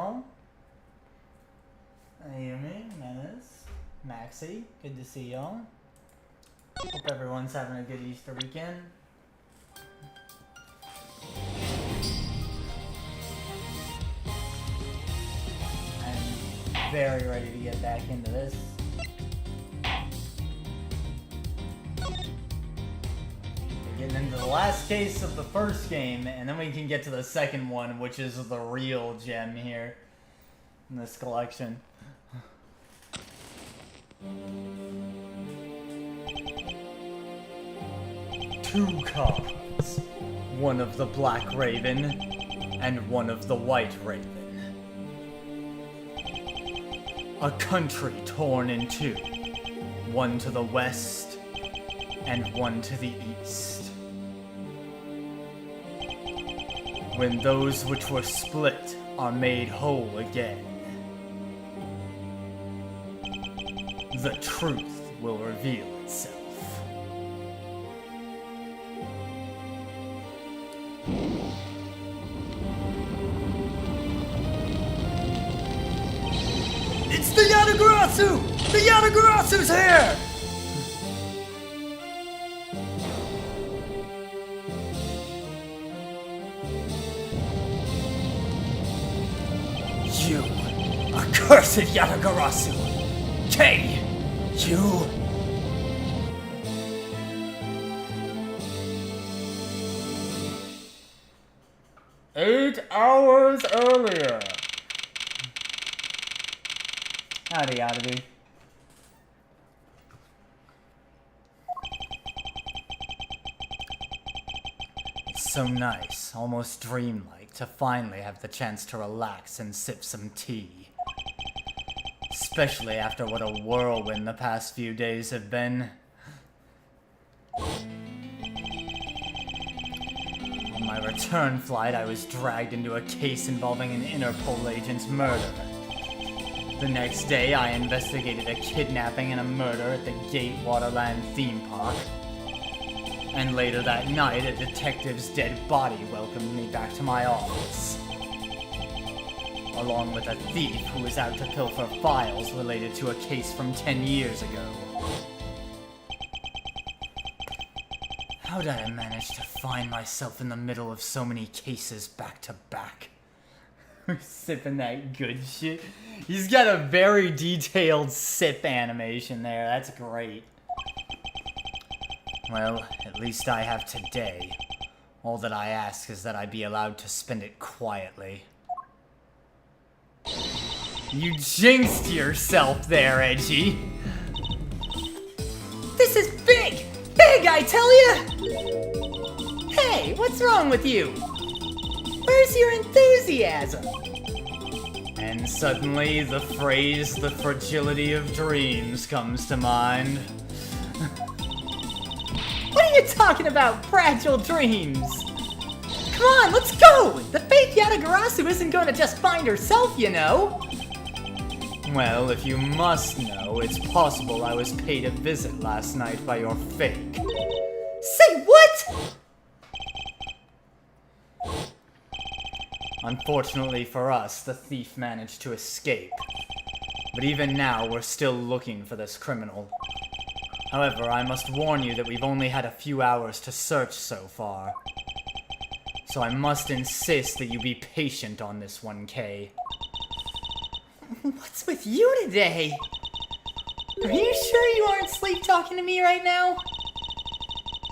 y'all. Ayumi, Menace, Maxie, good to see y'all. Hope everyone's having a good Easter weekend. I'm very ready to get back into this. We're getting into the last case of the first game, and then we can get to the second one, which is the real gem here in this collection. Two cards. One of the Black Raven and one of the White Raven. A country torn in two. One to the west and one to the east. When those which were split are made whole again, the truth will reveal itself. It's the Yatagarasu! The Yatagarasu's here! You accursed Yatagarasu! K! You... 8 hours earlier. Howdy, oddity. It's so nice, almost dreamlike, to finally have the chance to relax and sip some tea. Especially after what a whirlwind the past few days have been. On my return flight, I was dragged into a case involving an Interpol agent's murder. The next day, I investigated a kidnapping and a murder at the Gate Waterland theme park. And later that night, a detective's dead body welcomed me back to my office. Along with a thief who was out to pilfer files related to a case from 10 years ago. How did I manage to find myself in the middle of so many cases back to back? Sipping that good shit. He's got a very detailed sip animation there. That's great. Well, at least I have today. All that I ask is that I be allowed to spend it quietly. You jinxed yourself there, Edgy. This is big! Big, I tell ya! Hey, what's wrong with you? Where's your enthusiasm? And suddenly, the phrase, the fragility of dreams, comes to mind. What are you talking about, fragile dreams? Come on, let's go! The fake Yatagarasu isn't going to just find herself, you know! Well, if you must know, it's possible I was paid a visit last night by your fake. Say what?! Unfortunately for us, the thief managed to escape. But even now, we're still looking for this criminal. However, I must warn you that we've only had a few hours to search so far. So I must insist that you be patient on this one, Kay. What's with you today? Are you sure you aren't sleep talking to me right now?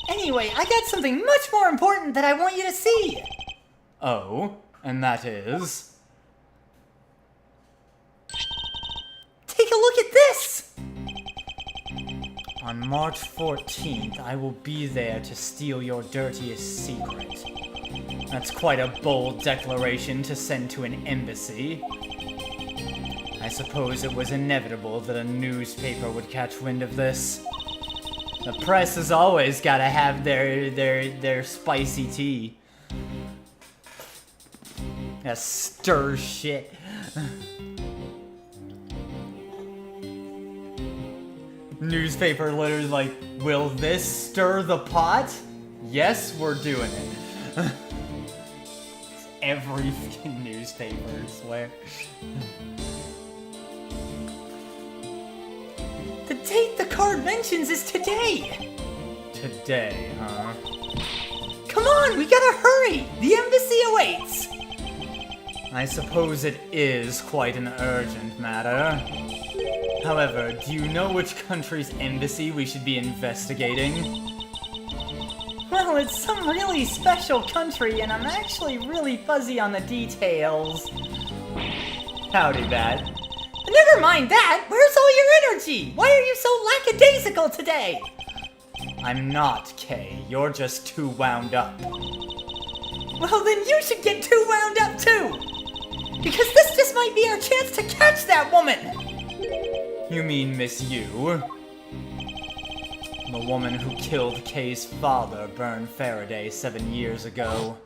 Anyway, I got something much more important that I want you to see. Oh? And that is... Take a look at this! On March 14th, I will be there to steal your dirtiest secret. That's quite a bold declaration to send to an embassy. I suppose it was inevitable that a newspaper would catch wind of this. The press has always gotta have their spicy tea. That stir shit. Newspaper literally like, will this stir the pot? Yes, we're doing it. Every fucking newspaper. newspapers where... The date the card mentions is today! Today, huh? Come on, we gotta hurry! The embassy awaits! I suppose it is quite an urgent matter. However, do you know which country's embassy we should be investigating? Well, it's some really special country, and I'm actually really fuzzy on the details. Howdy, Bat. Never mind that! Where's all your energy? Why are you so lackadaisical today? I'm not, Kay. You're just too wound up. Well, then you should get too wound up, too! Because this just might be our chance to catch that woman! You mean Miss Yu? The woman who killed Kay's father, Byrne Faraday, 7 years ago.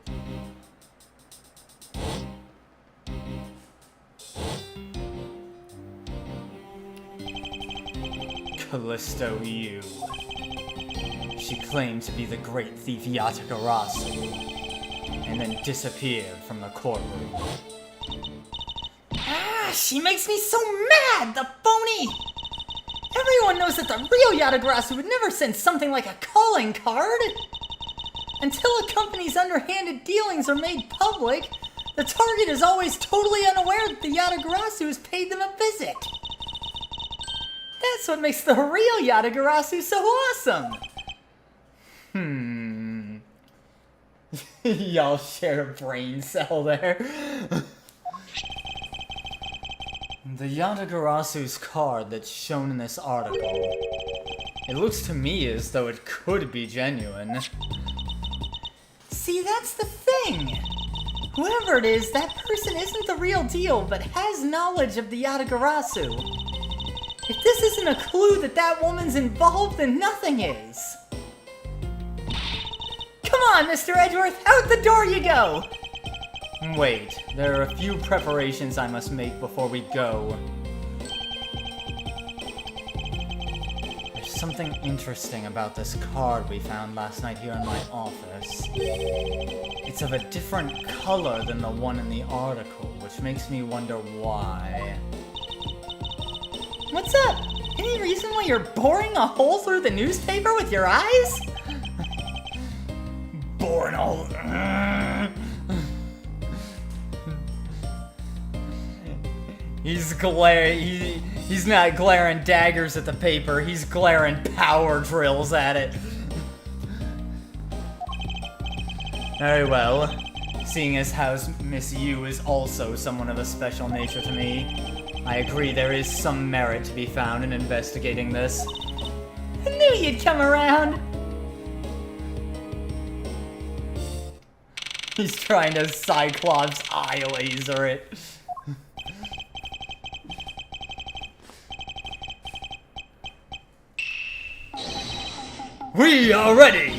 Callisto Yu. She claimed to be the great thief Yatagarasu, and then disappeared from the courtroom. Ah, she makes me so mad, the phony! Everyone knows that the real Yatagarasu would never send something like a calling card! Until a company's underhanded dealings are made public, the target is always totally unaware that the Yatagarasu has paid them a visit. That's what makes the real Yatagarasu so awesome! Y'all share a brain cell there. The Yatagarasu's card that's shown in this article. It looks to me as though it could be genuine. See, that's the thing! Whoever it is, that person isn't the real deal, but has knowledge of the Yatagarasu. If this isn't a clue that that woman's involved, then nothing is. Come on, Mr. Edgeworth, out the door you go! Wait, there are a few preparations I must make before we go. There's something interesting about this card we found last night here in my office. It's of a different color than the one in the article, which makes me wonder why. What's up? Any reason why you're boring a hole through the newspaper with your eyes? Boring a hole... He's glaring. He's not glaring daggers at the paper. He's glaring power drills at it. Very well. Seeing as how Miss Yu is also someone of a special nature to me, I agree there is some merit to be found in investigating this. I knew you'd come around. He's trying to Cyclops eye laser it. We are ready!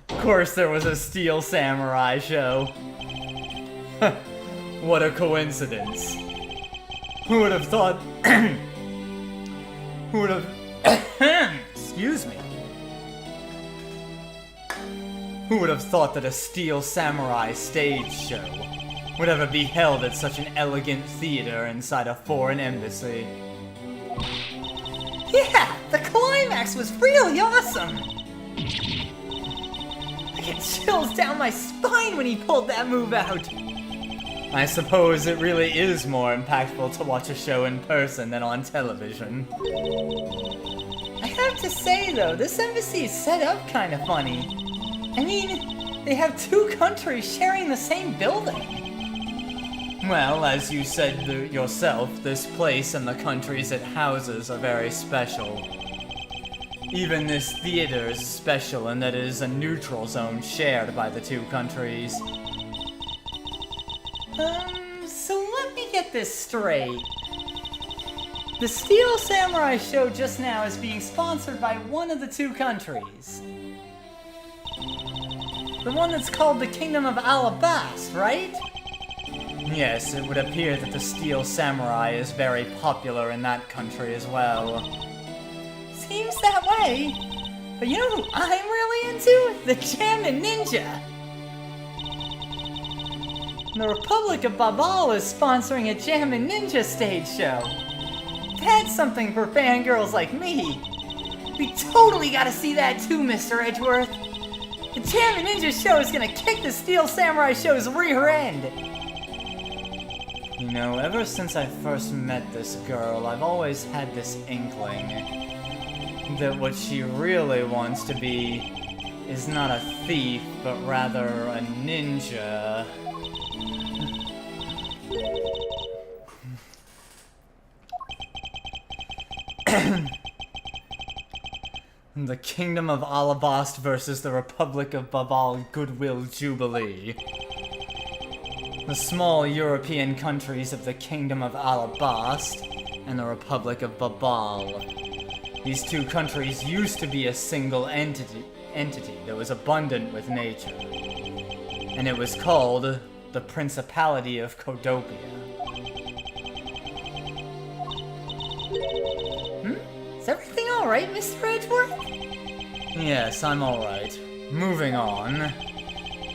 Of course there was a Steel Samurai show. What a coincidence. Who would have thought... Who would have... Excuse me. Who would have thought that a Steel Samurai stage show would ever be held at such an elegant theater inside a foreign embassy? Yeah, the climax was really awesome! I get chills down my spine when he pulled that move out! I suppose it really is more impactful to watch a show in person than on television. I have to say though, this embassy is set up kind of funny. I mean, they have two countries sharing the same building. Well, as you said yourself, this place and the countries it houses are very special. Even this theater is special in that it is a neutral zone shared by the two countries. So let me get this straight. The Steel Samurai show just now is being sponsored by one of the two countries. The one that's called the Kingdom of Alabas, right? Yes, it would appear that the Steel Samurai is very popular in that country as well. Seems that way. But you know who I'm really into? The Jammin' Ninja! The Republic of Babal is sponsoring a Jammin' Ninja stage show. That's something for fangirls like me. We totally gotta see that too, Mr. Edgeworth. The Jammin' Ninja show is gonna kick the Steel Samurai show's rear end. You know, ever since I first met this girl, I've always had this inkling that what she really wants to be is not a thief, but rather a ninja. The Kingdom of Alabast versus the Republic of Babal Goodwill Jubilee. The small European countries of the Kingdom of Alabast and the Republic of Babal. These two countries used to be a single entity that was abundant with nature. And it was called the Principality of KODOMOi. Is everything alright, Mr. Edgeworth? Yes, I'm alright. Moving on.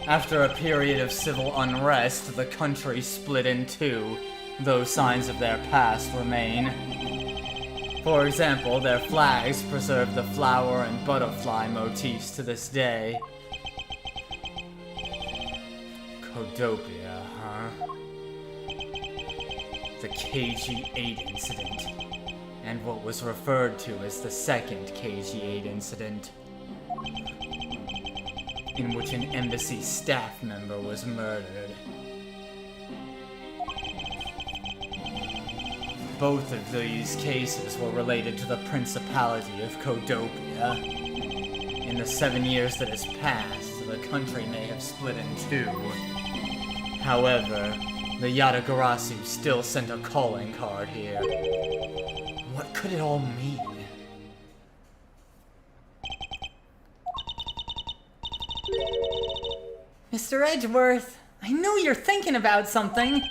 After a period of civil unrest, the country split in two, though signs of their past remain. For example, their flags preserve the flower and butterfly motifs to this day. KODOMOi, huh? The KG-8 incident. And what was referred to as the second KG-8 incident, in which an embassy staff member was murdered. Both of these cases were related to the Principality of KODOMOi. In the 7 years that has passed, the country may have split in two. However, the Yatagarasu still sent a calling card here. What could it all mean? Mr. Edgeworth, I know you're thinking about something.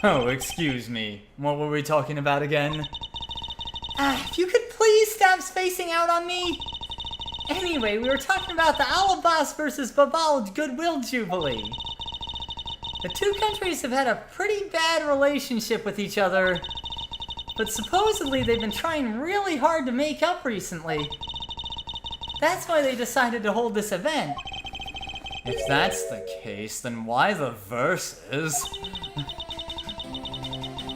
Oh, excuse me. What were we talking about again? If you could please stop spacing out on me. Anyway, we were talking about the Alabast versus Babal Goodwill Jubilee. The two countries have had a pretty bad relationship with each other, but supposedly they've been trying really hard to make up recently. That's why they decided to hold this event. If that's the case, then why the verses?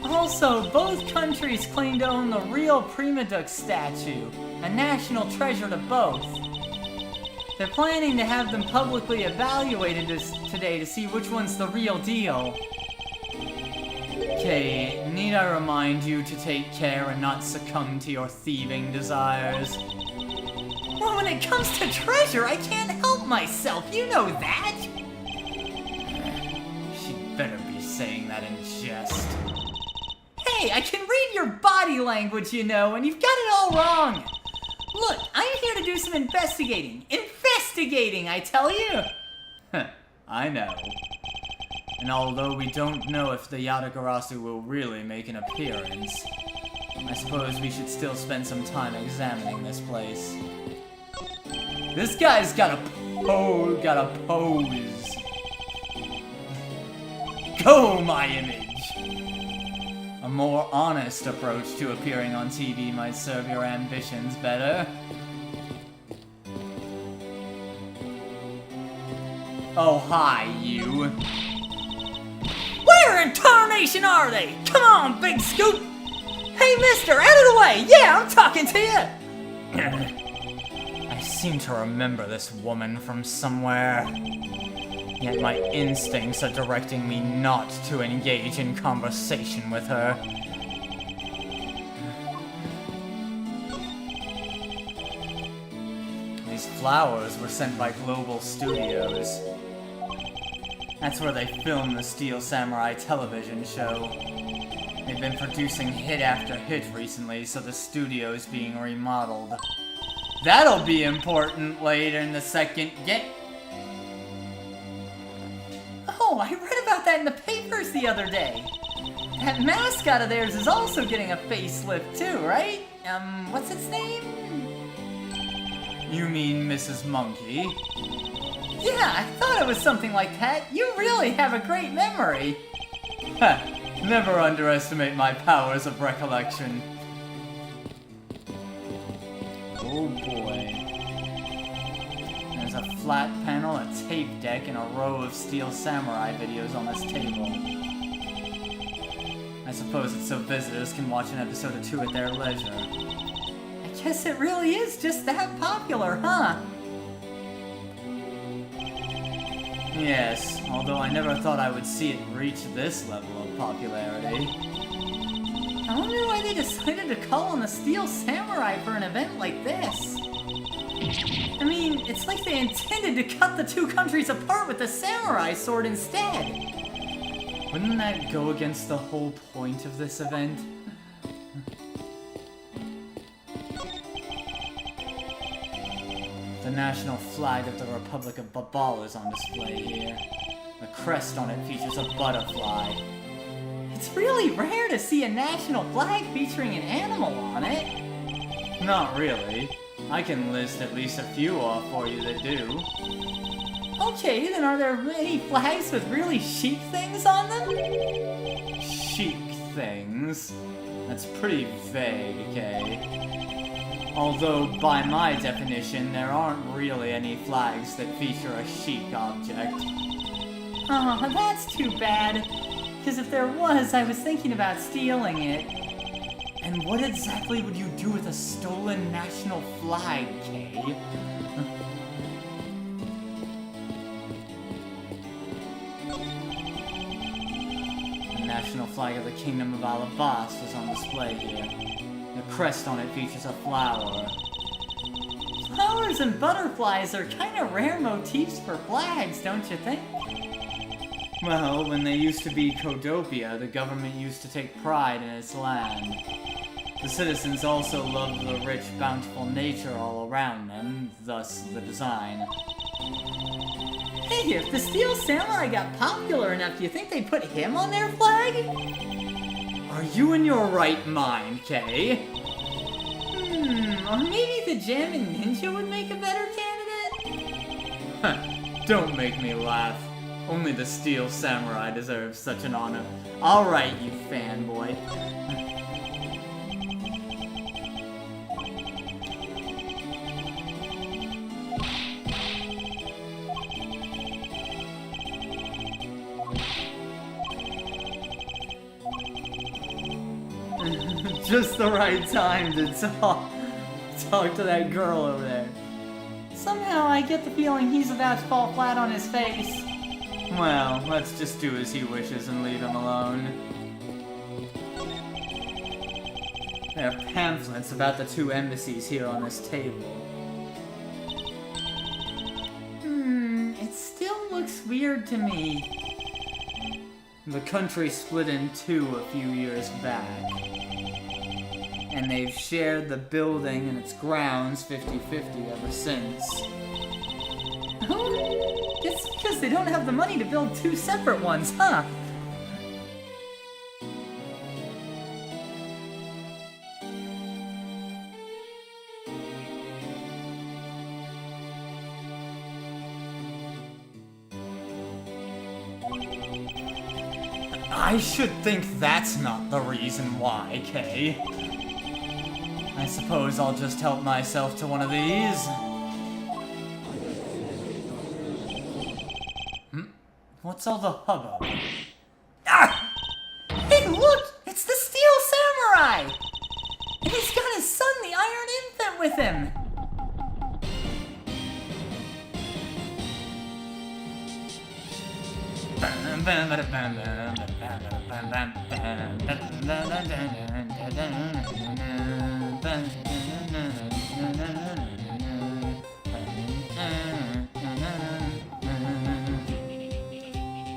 Also, both countries claim to own the real Prima Duck statue, a national treasure to both. They're planning to have them publicly evaluated today to see which one's the real deal. Okay, need I remind you to take care and not succumb to your thieving desires? Well, when it comes to treasure, I can't help myself, you know that! She'd better be saying that in jest. Hey, I can read your body language, you know, and you've got it all wrong! Look, I'm here to do some investigating. Investigating, I tell you! I know. And although we don't know if the Yatagarasu will really make an appearance, I suppose we should still spend some time examining this place. This guy's got a pose. Go, my image! A more honest approach to appearing on TV might serve your ambitions better. Oh, hi, you. Where in tarnation are they? Come on, Big Scoop! Hey, mister, out of the way! Yeah, I'm talking to you! I seem to remember this woman from somewhere. Yet my instincts are directing me not to engage in conversation with her. These flowers were sent by Global Studios. That's where they filmed the Steel Samurai television show. They've been producing hit after hit recently, so the studio's being remodeled. That'll be important later in the second game. Oh, I read about that in the papers the other day. That mascot of theirs is also getting a facelift too, right? What's its name? You mean Mrs. Monkey? Yeah, I thought it was something like that. You really have a great memory. Heh, never underestimate my powers of recollection. Oh boy. There's a flat panel, a tape deck, and a row of Steel Samurai videos on this table. I suppose it's so visitors can watch an episode or two at their leisure. I guess it really is just that popular, huh? Yes, although I never thought I would see it reach this level of popularity. I wonder why they decided to call on the Steel Samurai for an event like this. I mean, it's like they intended to cut the two countries apart with the samurai sword instead. Wouldn't that go against the whole point of this event? The national flag of the Republic of Babal is on display here. The crest on it features a butterfly. It's really rare to see a national flag featuring an animal on it. Not really. I can list at least a few off for you that do. Okay, then are there any flags with really chic things on them? Chic things? That's pretty vague, okay? Although, by my definition, there aren't really any flags that feature a chic object. Oh, that's too bad. Because if there was, I was thinking about stealing it. And what exactly would you do with a stolen national flag, Kay? The national flag of the Kingdom of Alabas was on display here. The crest on it features a flower. Flowers and butterflies are kind of rare motifs for flags, don't you think? Well, when they used to be KODOMOi, the government used to take pride in its land. The citizens also loved the rich, bountiful nature all around them, thus the design. Hey, if the Steel Samurai got popular enough, do you think they'd put him on their flag? Are you in your right mind, Kay? Or maybe the Jammin' Ninja would make a better candidate? Don't make me laugh. Only the Steel Samurai deserves such an honor. Alright, you fanboy. Just the right time to talk to that girl over there. Somehow I get the feeling he's about to fall flat on his face. Well, let's just do as he wishes and leave him alone. There are pamphlets about the two embassies here on this table. It still looks weird to me. The country split in two a few years back. And they've shared the building and its grounds 50-50 ever since. Oh, it's because they don't have the money to build two separate ones, huh? I should think that's not the reason why, Kay. I suppose I'll just help myself to one of these. What's all the hubbub? Ah! Hey, look! It's the Steel Samurai! And he's got his son, the Iron Infant, with him!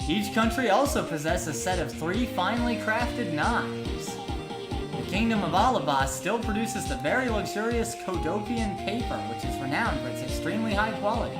Each country also possesses a set of 3 finely crafted knives. The Kingdom of Alabas still produces the very luxurious KODOMOian paper, which is renowned for its extremely high quality.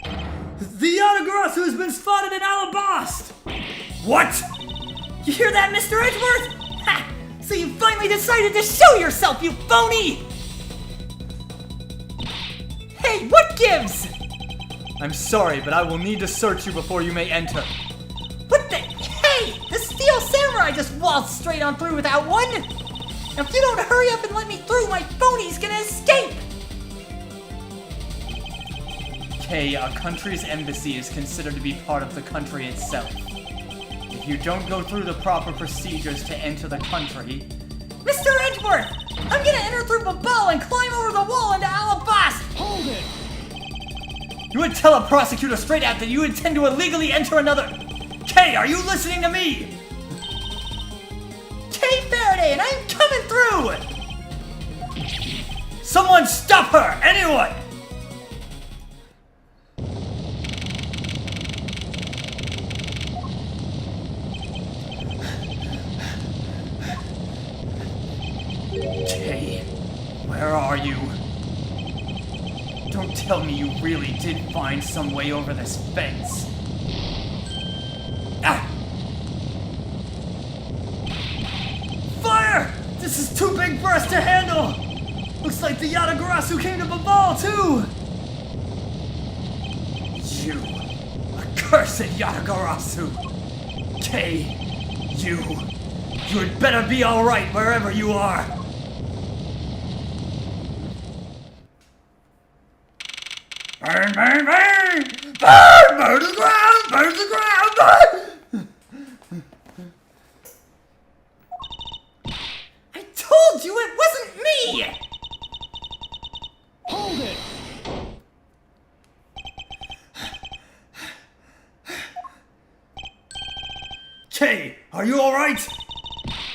The Yatagarasu has been spotted in Alabast! What? You hear that, Mr. Edgeworth? Ha! So you finally decided to show yourself, you phony! Hey, what gives? I'm sorry, but I will need to search you before you may enter. What the? Hey! The Steel Samurai just waltzed straight on through without one! Now if you don't hurry up and let me through, my phony's gonna escape! Okay, our country's embassy is considered to be part of the country itself. If you don't go through the proper procedures to enter the country... Mr. Edgeworth! I'm gonna enter through Babal and climb over the wall into Alabast! Hold it! You would tell a prosecutor straight out that you intend to illegally enter another... Kay, are you listening to me? Kay Faraday, and I'm coming through! Someone stop her! Anyone! Kay, where are you? Don't tell me you really did find some way over this fence. Ah! Fire! This is too big for us to handle! Looks like the Yatagarasu came to Babal, too! You accursed Yatagarasu! Kay, you had better be alright wherever you are! Burn, burn, burn! Burn! Burn the ground! Burn the ground! Burn! I told you it wasn't me! Hold it! Kay, are you alright?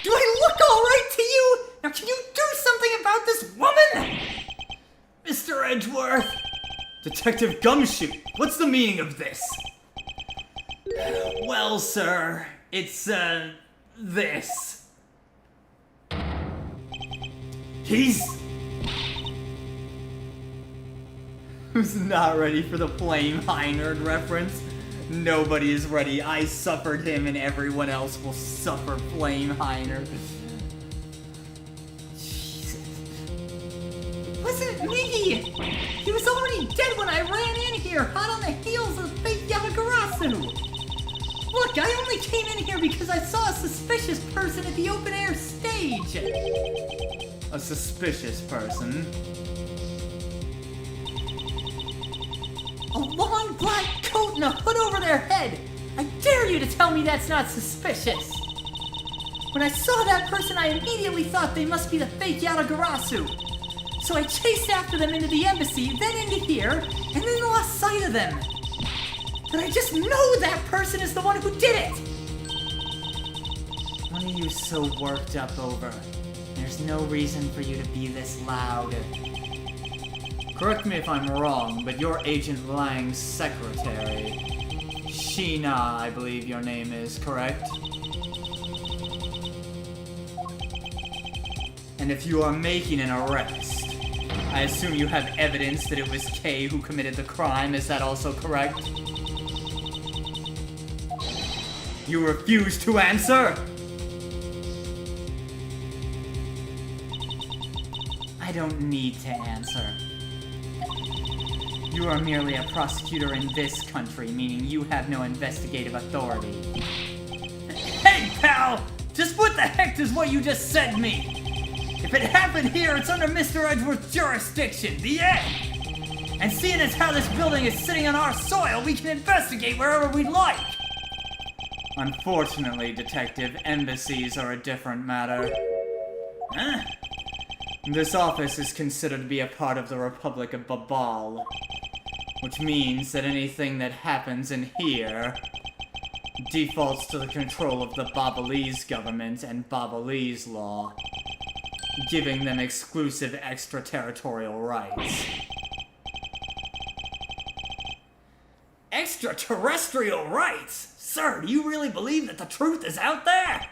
Do I look alright to you? Now can you do something about this woman? Mr. Edgeworth! Detective Gumshoe, what's the meaning of this? Well, sir, it's, this. Who's not ready for the Flame Heinerd reference? Nobody is ready. I suffered him and everyone else will suffer Flame Heinerd. It wasn't me! He was already dead when I ran in here, hot on the heels of fake Yatagarasu! Look, I only came in here because I saw a suspicious person at the open-air stage! A suspicious person? A long black coat and a hood over their head! I dare you to tell me that's not suspicious! When I saw that person, I immediately thought they must be the fake Yatagarasu! So I chased after them into the embassy, then into here, and then lost sight of them. But I just know that person is the one who did it! What are you so worked up over? There's no reason for you to be this loud. Correct me if I'm wrong, but you're Agent Lang's secretary. Sheena, I believe your name is, correct? And if you are making an arrest, I assume you have evidence that it was Kay who committed the crime, is that also correct? You refuse to answer? I don't need to answer. You are merely a prosecutor in this country, meaning you have no investigative authority. Hey, pal! Just what the heck does what you just said mean? If it happened here, it's under Mr. Edgeworth's jurisdiction, the end! And seeing as how this building is sitting on our soil, we can investigate wherever we'd like! Unfortunately, Detective, embassies are a different matter. Huh? This office is considered to be a part of the Republic of Babal, which means that anything that happens in here defaults to the control of the Babalese government and Babalese law, giving them exclusive extraterritorial rights. Extraterrestrial rights? Sir, do you really believe that the truth is out there?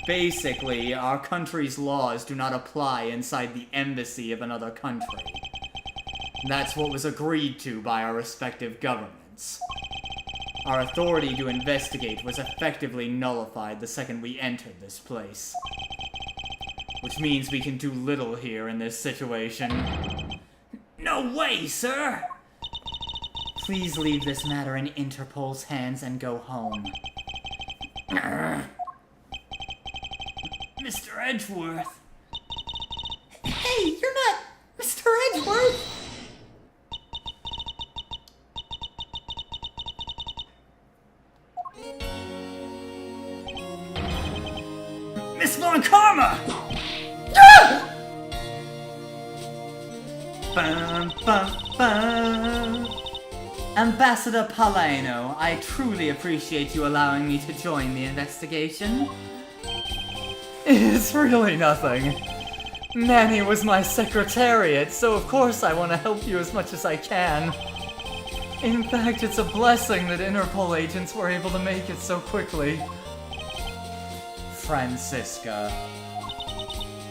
Basically, our country's laws do not apply inside the embassy of another country. That's what was agreed to by our respective governments. Our authority to investigate was effectively nullified the second we entered this place. Which means we can do little here in this situation. No way, sir! Please leave this matter in Interpol's hands and go home. Mr. Edgeworth. Hey, you're not Mr. Edgeworth! Miss Von Karma! Ah! Bum, bum, bum. Ambassador Paleno, I truly appreciate you allowing me to join the investigation. It's really nothing. Nanny was my secretariat, so of course I want to help you as much as I can. In fact, it's a blessing that Interpol agents were able to make it so quickly. Francisca.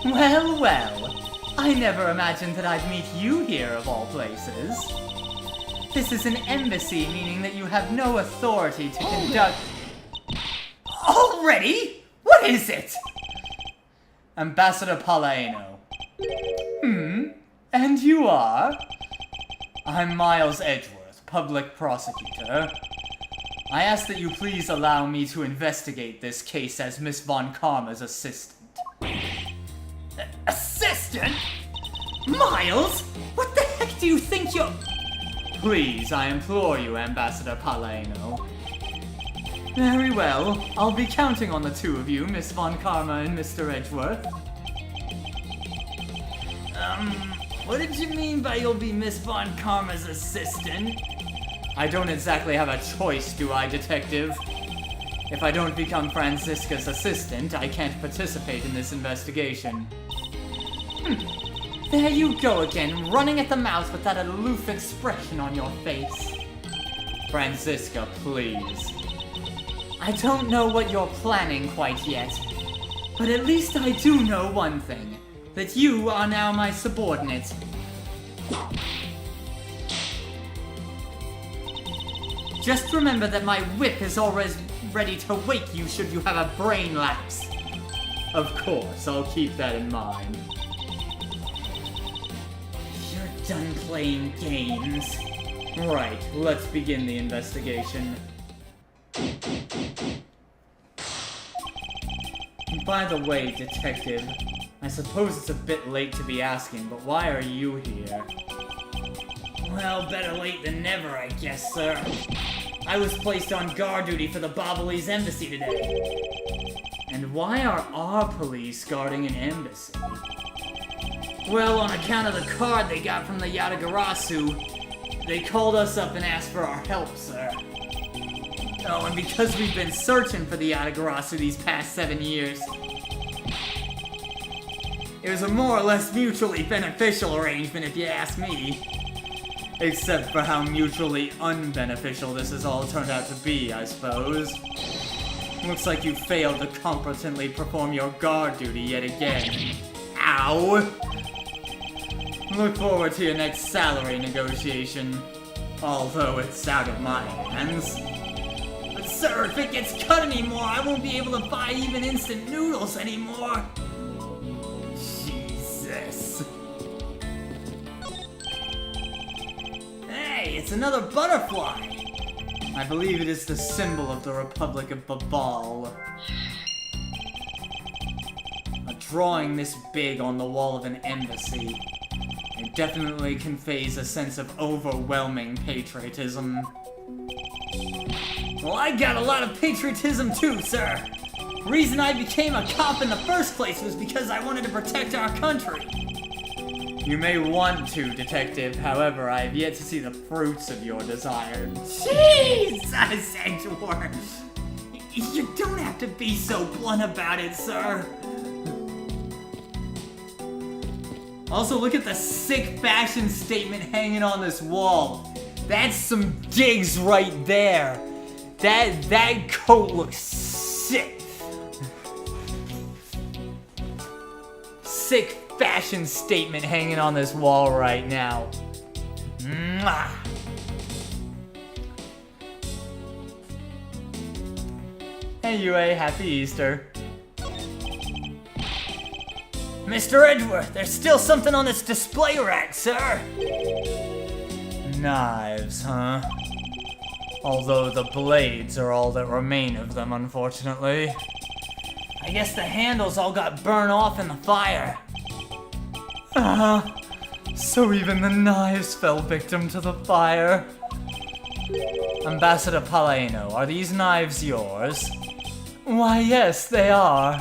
Well, well. I never imagined that I'd meet you here, of all places. This is an embassy, meaning that you have no authority to conduct... Already? What is it? Ambassador Paleno. And you are? I'm Miles Edgeworth, public prosecutor. I ask that you please allow me to investigate this case as Miss Von Karma's assistant. Assistant? Miles? What the heck do you think you're... Please, I implore you, Ambassador Paleno. Very well. I'll be counting on the two of you, Miss Von Karma and Mr. Edgeworth. What did you mean by you'll be Miss Von Karma's assistant? I don't exactly have a choice, do I, Detective? If I don't become Francisca's assistant, I can't participate in this investigation. There you go again, running at the mouth with that aloof expression on your face. Francisca, please. I don't know what you're planning quite yet, but at least I do know one thing, that you are now my subordinate. Just remember that my whip is always ready to wake you should you have a brain lapse. Of course, I'll keep that in mind. You're done playing games. Right, let's begin the investigation. By the way, Detective, I suppose it's a bit late to be asking, but why are you here? Well, better late than never, I guess, sir. I was placed on guard duty for the Bobolese embassy today. And why are our police guarding an embassy? Well, on account of the card they got from the Yatagarasu, they called us up and asked for our help, sir. Oh, and because we've been searching for the Yatagarasu these past 7 years, it was a more or less mutually beneficial arrangement, if you ask me. Except for how mutually unbeneficial this has all turned out to be, I suppose. Looks like you failed to competently perform your guard duty yet again. Ow! Look forward to your next salary negotiation. Although it's out of my hands. But sir, if it gets cut anymore, I won't be able to buy even instant noodles anymore. Jesus. Hey, it's another butterfly! I believe it is the symbol of the Republic of Babal. A drawing this big on the wall of an embassy. It definitely conveys a sense of overwhelming patriotism. Well, I got a lot of patriotism too, sir! The reason I became a cop in the first place was because I wanted to protect our country. You may want to, Detective, however, I have yet to see the fruits of your desire. Jesus, Edgeworth! You don't have to be so blunt about it, sir. Also, look at the sick fashion statement hanging on this wall. That's some digs right there. That coat looks sick. Sick fashion statement hanging on this wall right now. Mwah! Hey UA, happy Easter. Mr. Edgeworth, there's still something on this display rack, sir! Knives, huh? Although the blades are all that remain of them, unfortunately. I guess the handles all got burned off in the fire. So even the knives fell victim to the fire. Ambassador Paleno, are these knives yours? Why, yes, they are.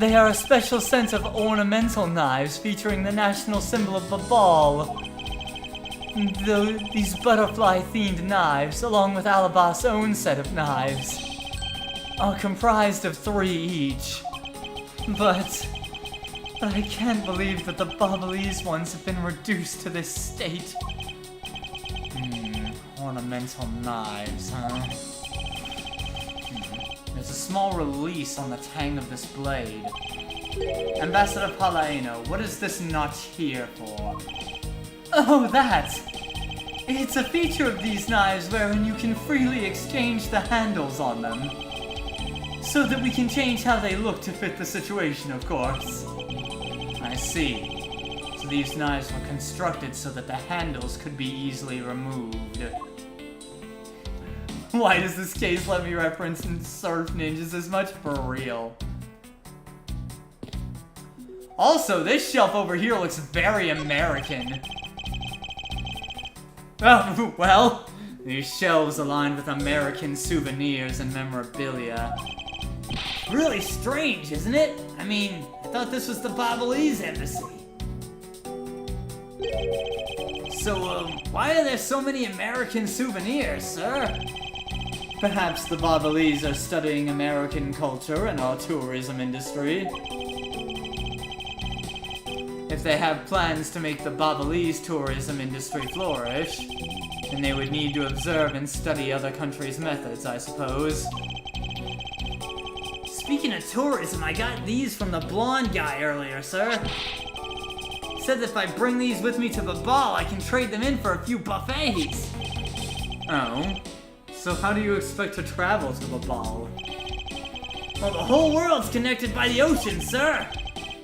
They are a special set of ornamental knives featuring the national symbol of Babal. These butterfly-themed knives, along with Alabast's own set of knives, are comprised of 3 each. But I can't believe that the Babalese ones have been reduced to this state. Ornamental knives, huh? There's a small release on the tang of this blade. Ambassador Paleno, what is this notch here for? Oh, that! It's a feature of these knives wherein you can freely exchange the handles on them. So that we can change how they look to fit the situation, of course. I see. So these knives were constructed so that the handles could be easily removed. Why does this case let me reference surf ninjas as much? For real. Also, this shelf over here looks very American. Oh, well, these shelves aligned with American souvenirs and memorabilia. Really strange, isn't it? I mean, I thought this was the Babalese embassy. So, why are there so many American souvenirs, sir? Perhaps the Babalese are studying American culture and our tourism industry. If they have plans to make the Babalese tourism industry flourish, then they would need to observe and study other countries' methods, I suppose. Speaking of tourism, I got these from the blonde guy earlier, sir. Said that if I bring these with me to Babal, I can trade them in for a few buffets. Oh? So how do you expect to travel to Babal? Well, the whole world's connected by the ocean, sir!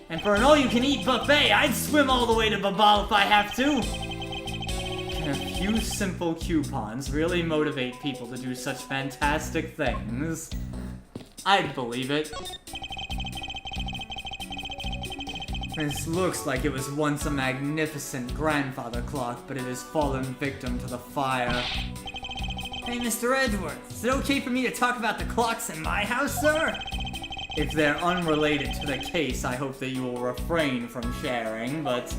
And for an all-you-can-eat buffet, I'd swim all the way to Babal if I have to! Can a few simple coupons really motivate people to do such fantastic things? I'd believe it. This looks like it was once a magnificent grandfather clock, but it has fallen victim to the fire. Hey, Mr. Edgeworth, is it okay for me to talk about the clocks in my house, sir? If they're unrelated to the case, I hope that you will refrain from sharing, but...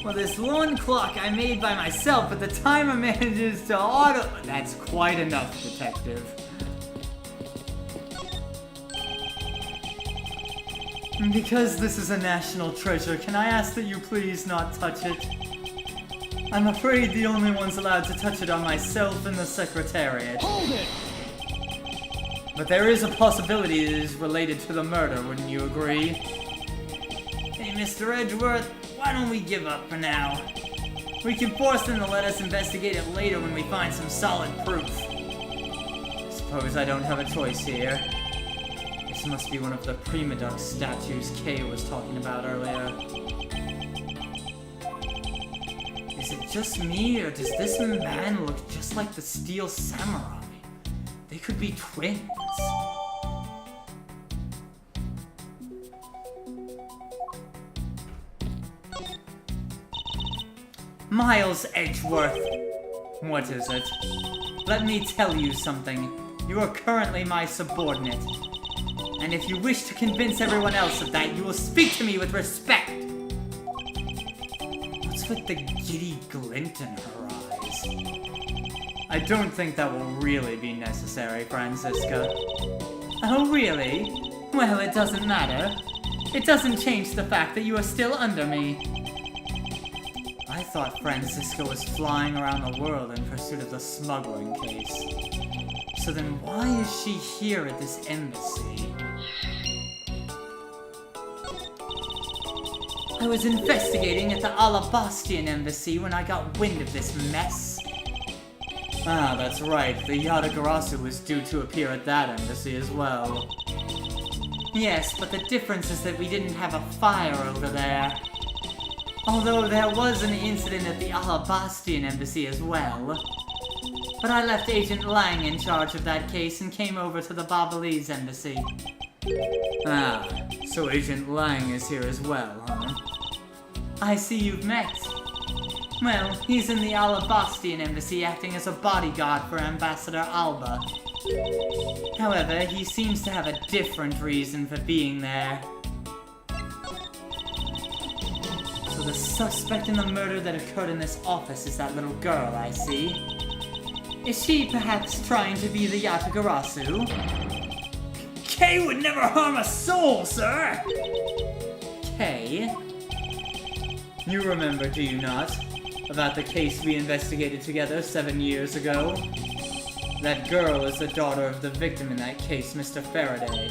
Well, this one clock I made by myself, but the timer manages to auto... That's quite enough, detective. Because this is a national treasure, can I ask that you please not touch it? I'm afraid the only ones allowed to touch it are myself and the Secretariat. Hold it! But there is a possibility it is related to the murder, wouldn't you agree? Hey, Mr. Edgeworth, why don't we give up for now? We can force them to let us investigate it later when we find some solid proof. Suppose I don't have a choice here. This must be one of the Prima Duck statues Kay was talking about earlier. Is it just me, or does this man look just like the Steel Samurai? They could be twins. Miles Edgeworth. What is it? Let me tell you something. You are currently my subordinate. And if you wish to convince everyone else of that, you will speak to me with respect. What's with the giddy glint in her eyes? I don't think that will really be necessary, Franziska. Oh, really? Well, it doesn't matter. It doesn't change the fact that you are still under me. I thought Franziska was flying around the world in pursuit of the smuggling case. So then why is she here at this embassy? I was investigating at the Alabastian embassy when I got wind of this mess. Ah, that's right. The Yatagarasu was due to appear at that embassy as well. Yes, but the difference is that we didn't have a fire over there. Although there was an incident at the Alabastian embassy as well. But I left Agent Lang in charge of that case and came over to the Babalese embassy. Ah, so Agent Lang is here as well, huh? I see you've met. Well, he's in the Alabastian embassy acting as a bodyguard for Ambassador Alba. However, he seems to have a different reason for being there. So the suspect in the murder that occurred in this office is that little girl, I see. Is she perhaps trying to be the Yatagarasu? Kay would never harm a soul, sir! Kay? You remember, do you not? About the case we investigated together 7 years ago? That girl is the daughter of the victim in that case, Mr. Faraday.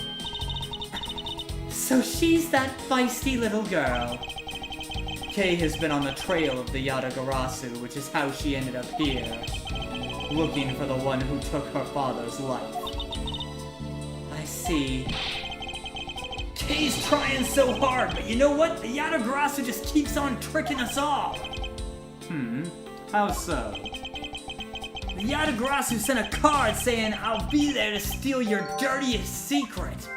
So she's that feisty little girl. Kay has been on the trail of the Yatagarasu, which is how she ended up here. Looking for the one who took her father's life. I see. Kay's trying so hard, but you know what? The Yatagarasu just keeps on tricking us all. How so? The Yatagarasu sent a card saying, "I'll be there to steal your dirtiest secret."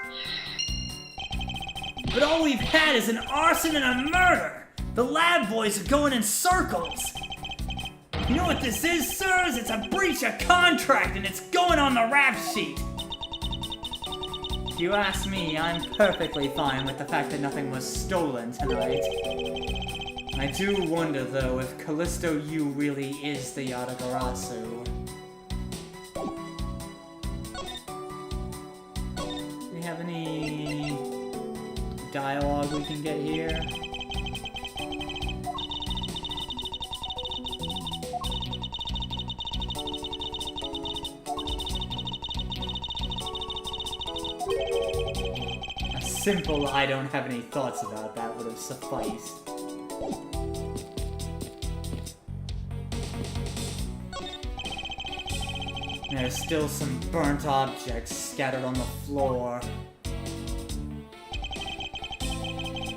But all we've had is an arson and a murder! The lab boys are going in circles! You know what this is, sirs? It's a breach of contract and it's going on the rap sheet! If you ask me, I'm perfectly fine with the fact that nothing was stolen tonight. I do wonder, though, if Callisto Yu really is the Yatagarasu. Do we have any dialogue we can get here? A simple "I don't have any thoughts about that" would have sufficed. There's still some burnt objects scattered on the floor.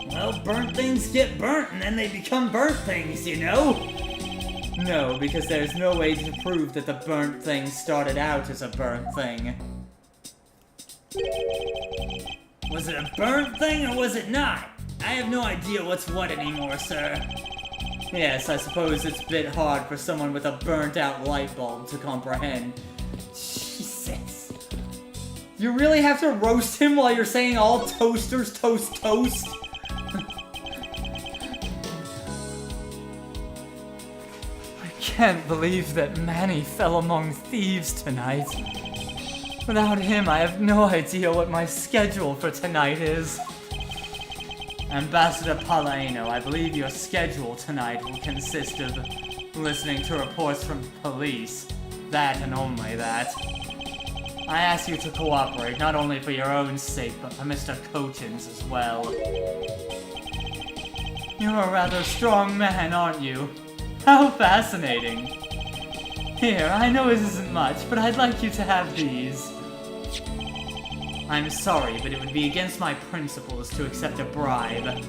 Well, burnt things get burnt and then they become burnt things, you know? No, because there's no way to prove that the burnt thing started out as a burnt thing. Was it a burnt thing or was it not? I have no idea what's what anymore, sir. Yes, I suppose it's a bit hard for someone with a burnt-out light bulb to comprehend. Jesus. You really have to roast him while you're saying all toasters toast toast? I can't believe that Manny fell among thieves tonight. Without him, I have no idea what my schedule for tonight is. Ambassador Palaino, I believe your schedule tonight will consist of listening to reports from police. That and only that. I ask you to cooperate, not only for your own sake, but for Mr. Cochin's as well. You're a rather strong man, aren't you? How fascinating. Here, I know it isn't much, but I'd like you to have these. I'm sorry, but it would be against my principles to accept a bribe.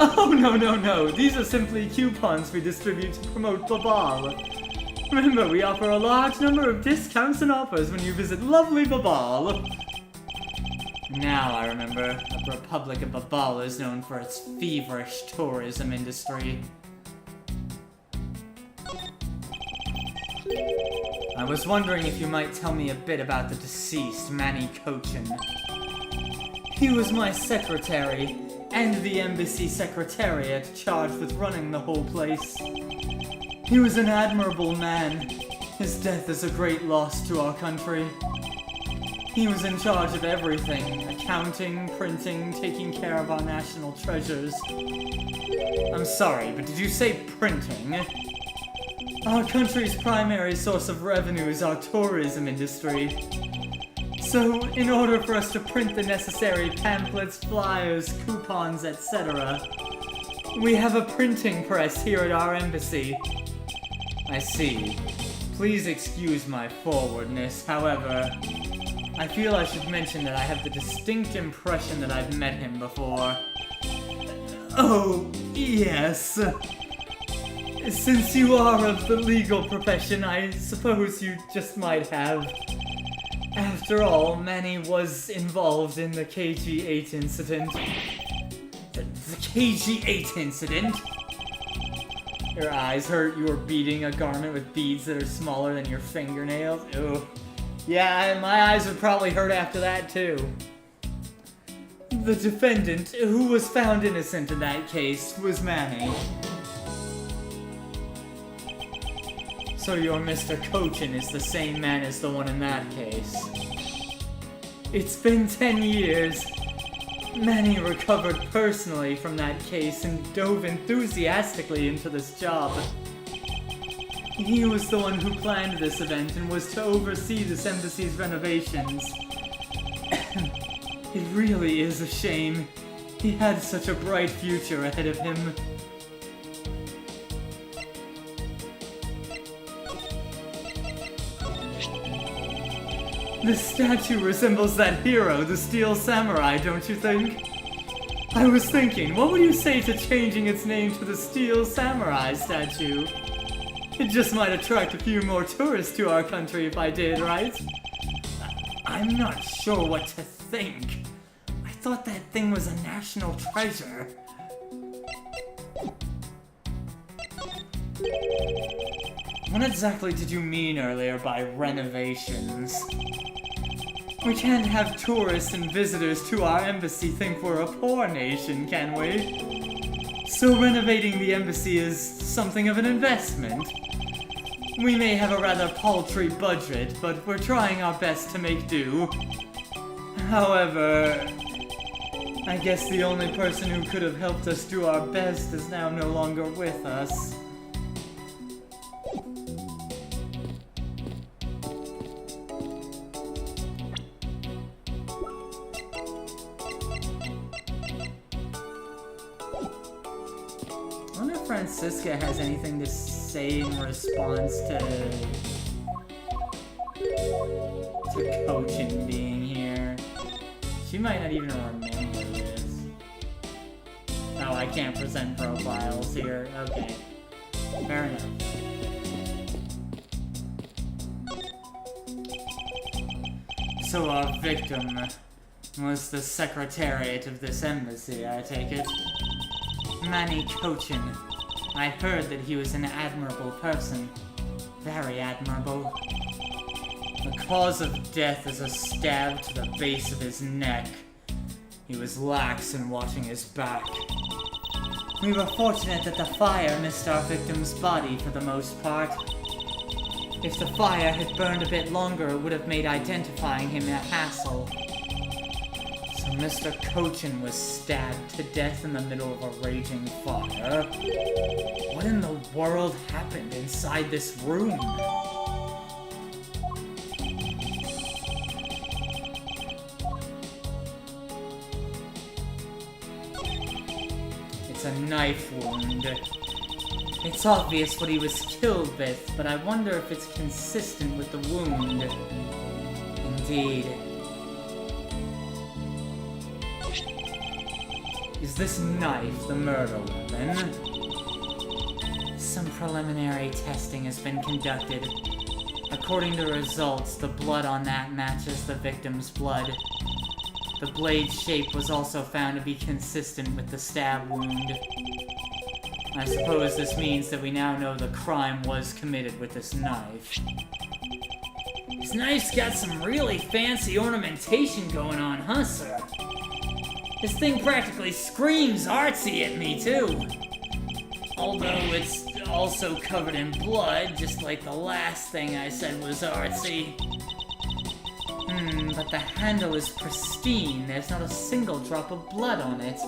Oh, no. These are simply coupons we distribute to promote Babal. Remember, we offer a large number of discounts and offers when you visit lovely Babal. Now I remember, the Republic of Babal is known for its feverish tourism industry. I was wondering if you might tell me a bit about the deceased Manny Cochin. He was my secretary, and the embassy secretariat charged with running the whole place. He was an admirable man. His death is a great loss to our country. He was in charge of everything, accounting, printing, taking care of our national treasures. I'm sorry, but did you say printing? Our country's primary source of revenue is our tourism industry. So, in order for us to print the necessary pamphlets, flyers, coupons, etc., We have a printing press here at our embassy. I see. Please excuse my forwardness, however, I feel I should mention that I have the distinct impression that I've met him before. Oh, yes. Since you are of the legal profession, I suppose you just might have. After all, Manny was involved in the KG-8 incident. The KG-8 incident? Your eyes hurt. You were beating a garment with beads that are smaller than your fingernails. Ew. Yeah, my eyes would probably hurt after that, too. The defendant, who was found innocent in that case, was Manny. So your Mr. Cochin is the same man as the one in that case. It's been 10 years. Manny recovered personally from that case and dove enthusiastically into this job. He was the one who planned this event and was to oversee this embassy's renovations. It really is a shame. He had such a bright future ahead of him. This statue resembles that hero, the Steel Samurai, don't you think? I was thinking, what would you say to changing its name to the Steel Samurai statue? It just might attract a few more tourists to our country if I did, right? I'm not sure what to think. I thought that thing was a national treasure. What exactly did you mean earlier by renovations? We can't have tourists and visitors to our embassy think we're a poor nation, can we? So renovating the embassy is something of an investment. We may have a rather paltry budget, but we're trying our best to make do. However, I guess the only person who could have helped us do our best is now no longer with us. I wonder if Francisca has anything to say in response to Cochin being here. She might not even remember this. Oh, I can't present profiles here. Okay. Fair enough. So our victim was the secretariat of this embassy, I take it? Manny Cochin. I heard that he was an admirable person. Very admirable. The cause of death is a stab to the base of his neck. He was lax in watching his back. We were fortunate that the fire missed our victim's body for the most part. If the fire had burned a bit longer, it would have made identifying him a hassle. So Mr. Cochin was stabbed to death in the middle of a raging fire. What in the world happened inside this room? It's a knife wound. It's obvious what he was killed with, but I wonder if it's consistent with the wound. Indeed. Is this knife the murder weapon? Some preliminary testing has been conducted. According to results, the blood on that matches the victim's blood. The blade's shape was also found to be consistent with the stab wound. I suppose this means that we now know the crime was committed with this knife. This knife's got some really fancy ornamentation going on, huh, sir? This thing practically screams artsy at me, too. Although it's also covered in blood, just like the last thing I said was artsy. But the handle is pristine. There's not a single drop of blood on it.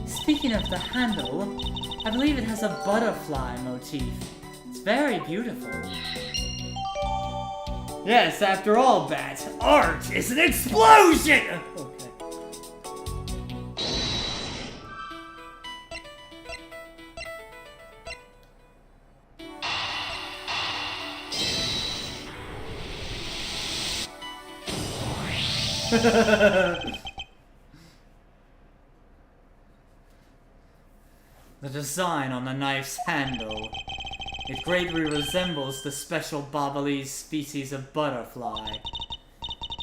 Speaking of the handle, I believe it has a butterfly motif. It's very beautiful. Yes, after all, Bat, art is an explosion! Okay. The design on the knife's handle. It greatly resembles the special Babalese species of butterfly.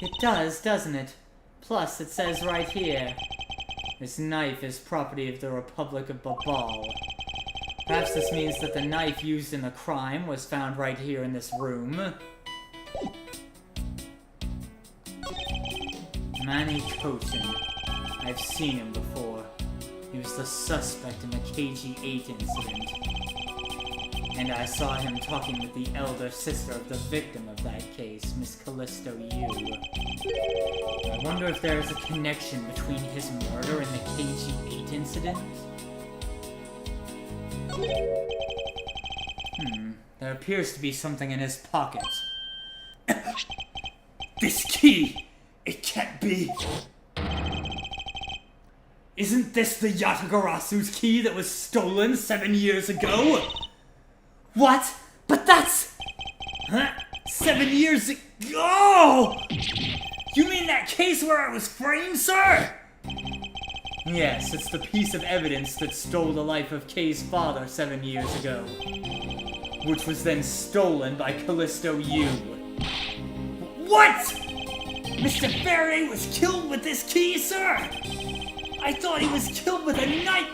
It does, doesn't it? Plus, it says right here, this knife is property of the Republic of Babal. Perhaps this means that the knife used in the crime was found right here in this room. Manny Kochin. I've seen him before. He was the suspect in the KG-8 incident. And I saw him talking with the elder sister of the victim of that case, Miss Callisto Yu. I wonder if there is a connection between his murder and the KG-8 incident? There appears to be something in his pocket. This key! It can't be! Isn't this the Yatagarasu's key that was stolen 7 years ago? What? But that's... Huh? 7 years ago? You mean that case where I was framed, sir? Yes, it's the piece of evidence that stole the life of Kay's father 7 years ago. Which was then stolen by Callisto Yu. What? Mr. Faraday was killed with this key, sir? I thought he was killed with a knife.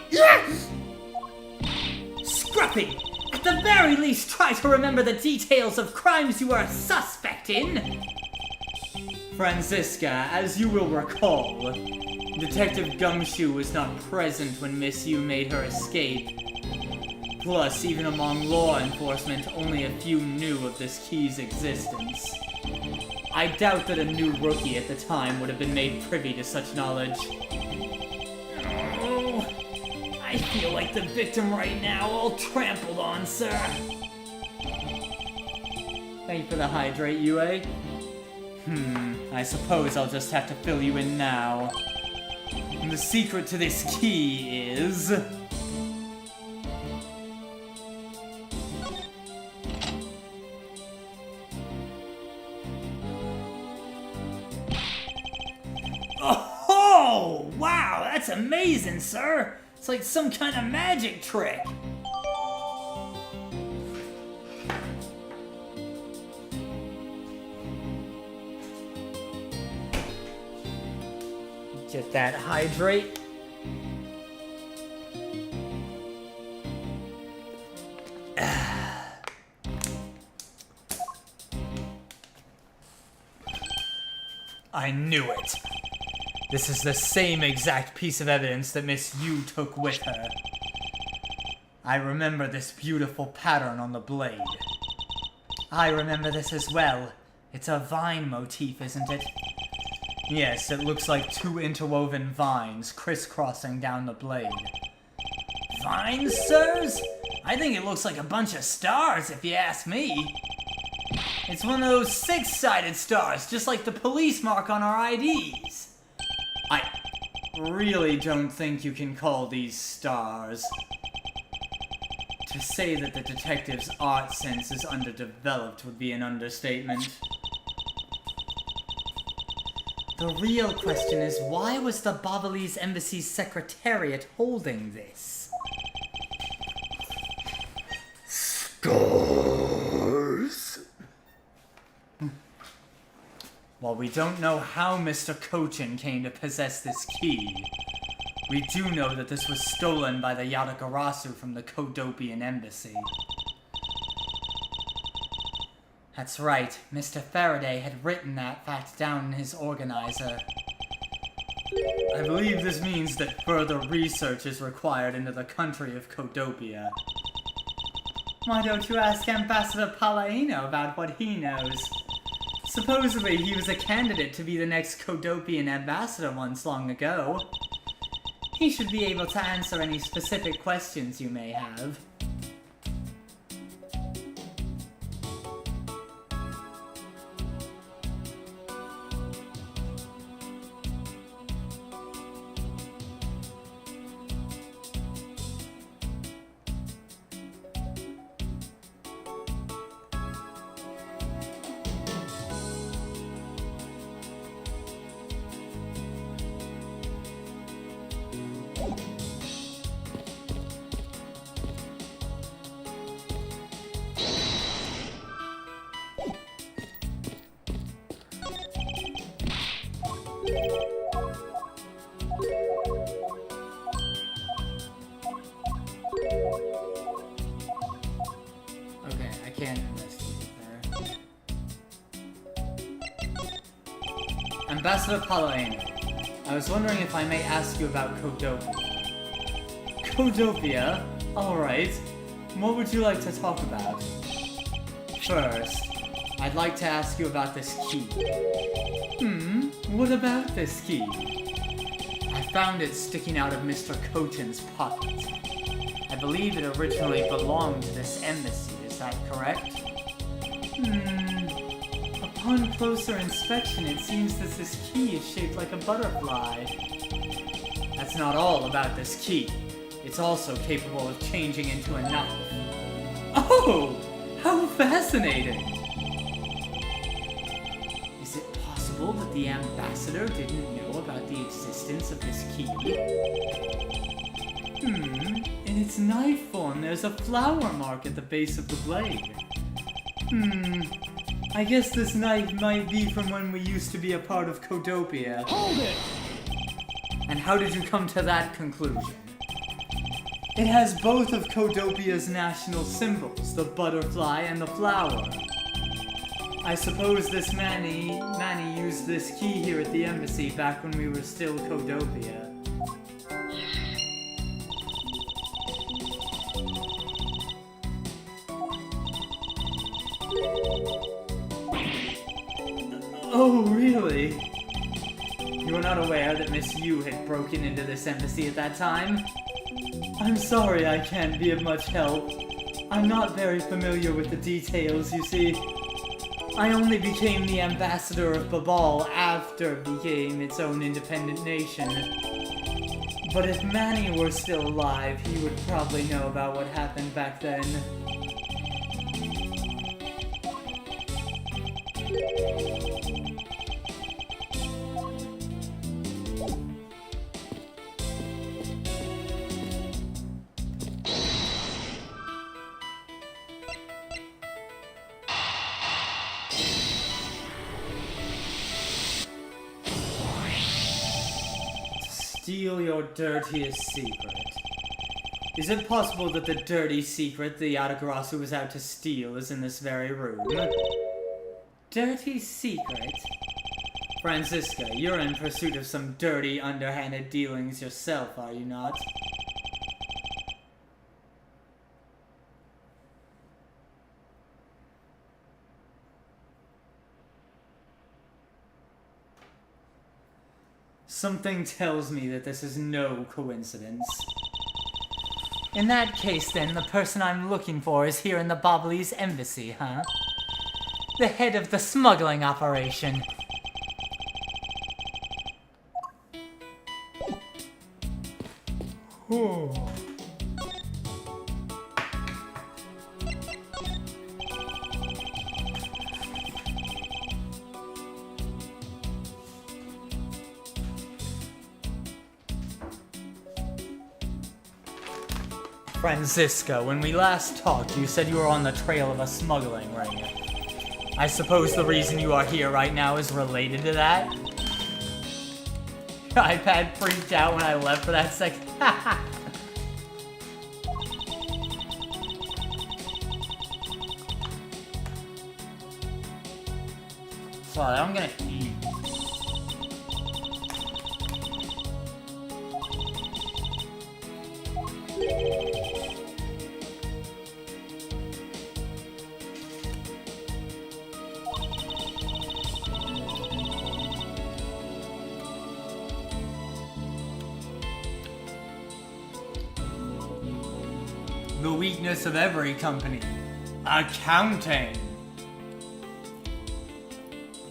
Scruffy! At the very least, try to remember the details of crimes you are a suspect in! Franziska, as you will recall, Detective Gumshoe was not present when Miss Yu made her escape. Plus, even among law enforcement, only a few knew of this key's existence. I doubt that a new rookie at the time would have been made privy to such knowledge. Oh, I feel like the victim right now, all trampled on, sir. Thank you for the hydrate, Yue. I suppose I'll just have to fill you in now. And the secret to this key is... Oh, wow, that's amazing, sir. It's like some kind of magic trick. Get that hydrate. I knew it. This is the same exact piece of evidence that Miss Yu took with her. I remember this beautiful pattern on the blade. I remember this as well. It's a vine motif, isn't it? Yes, it looks like two interwoven vines crisscrossing down the blade. Vines, sirs? I think it looks like a bunch of stars, if you ask me. It's one of those six-sided stars, just like the police mark on our IDs. I really don't think you can call these stars. To say that the detective's art sense is underdeveloped would be an understatement. The real question is, why was the Babalese Embassy's secretariat holding this? Stars? While we don't know how Mr. Kochin came to possess this key, we do know that this was stolen by the Yatagarasu from the Kodopian embassy. That's right, Mr. Faraday had written that fact down in his organizer. I believe this means that further research is required into the country of Kodopia. Why don't you ask Ambassador Palladino about what he knows? Supposedly, he was a candidate to be the next Kodopian ambassador once long ago. He should be able to answer any specific questions you may have. Ambassador Palladino, I was wondering if I may ask you about Kodopia. Kodopia? Alright. What would you like to talk about? First, I'd like to ask you about this key. What about this key? I found it sticking out of Mr. Koten's pocket. I believe it originally belonged to this embassy, is that correct? Upon closer inspection, it seems that this key is shaped like a butterfly. That's not all about this key. It's also capable of changing into a knife. Oh! How fascinating! Is it possible that the ambassador didn't know about the existence of this key? In its knife form, there's a flower mark at the base of the blade. I guess this knife might be from when we used to be a part of Kodopia. Hold it! And how did you come to that conclusion? It has both of Kodopia's national symbols, the butterfly and the flower. I suppose this Manny used this key here at the embassy back when we were still Kodopia. Oh, really? You were not aware that Miss Yu had broken into this embassy at that time? I'm sorry I can't be of much help. I'm not very familiar with the details, you see. I only became the ambassador of Babal after it became its own independent nation. But if Manny were still alive, he would probably know about what happened back then. Steal your dirtiest secret. Is it possible that the dirty secret the Yatagarasu was out to steal is in this very room? Dirty secret? Franziska, you're in pursuit of some dirty, underhanded dealings yourself, are you not? Something tells me that this is no coincidence. In that case, then, the person I'm looking for is here in the Bobbly's embassy, huh? The head of the smuggling operation. Oh. Franziska, when we last talked, you said you were on the trail of a smuggling ring. I suppose the reason you are here right now is related to that? Your iPad freaked out when I left for that second. Sorry, I'm gonna eat. The weakness of every company. Accounting.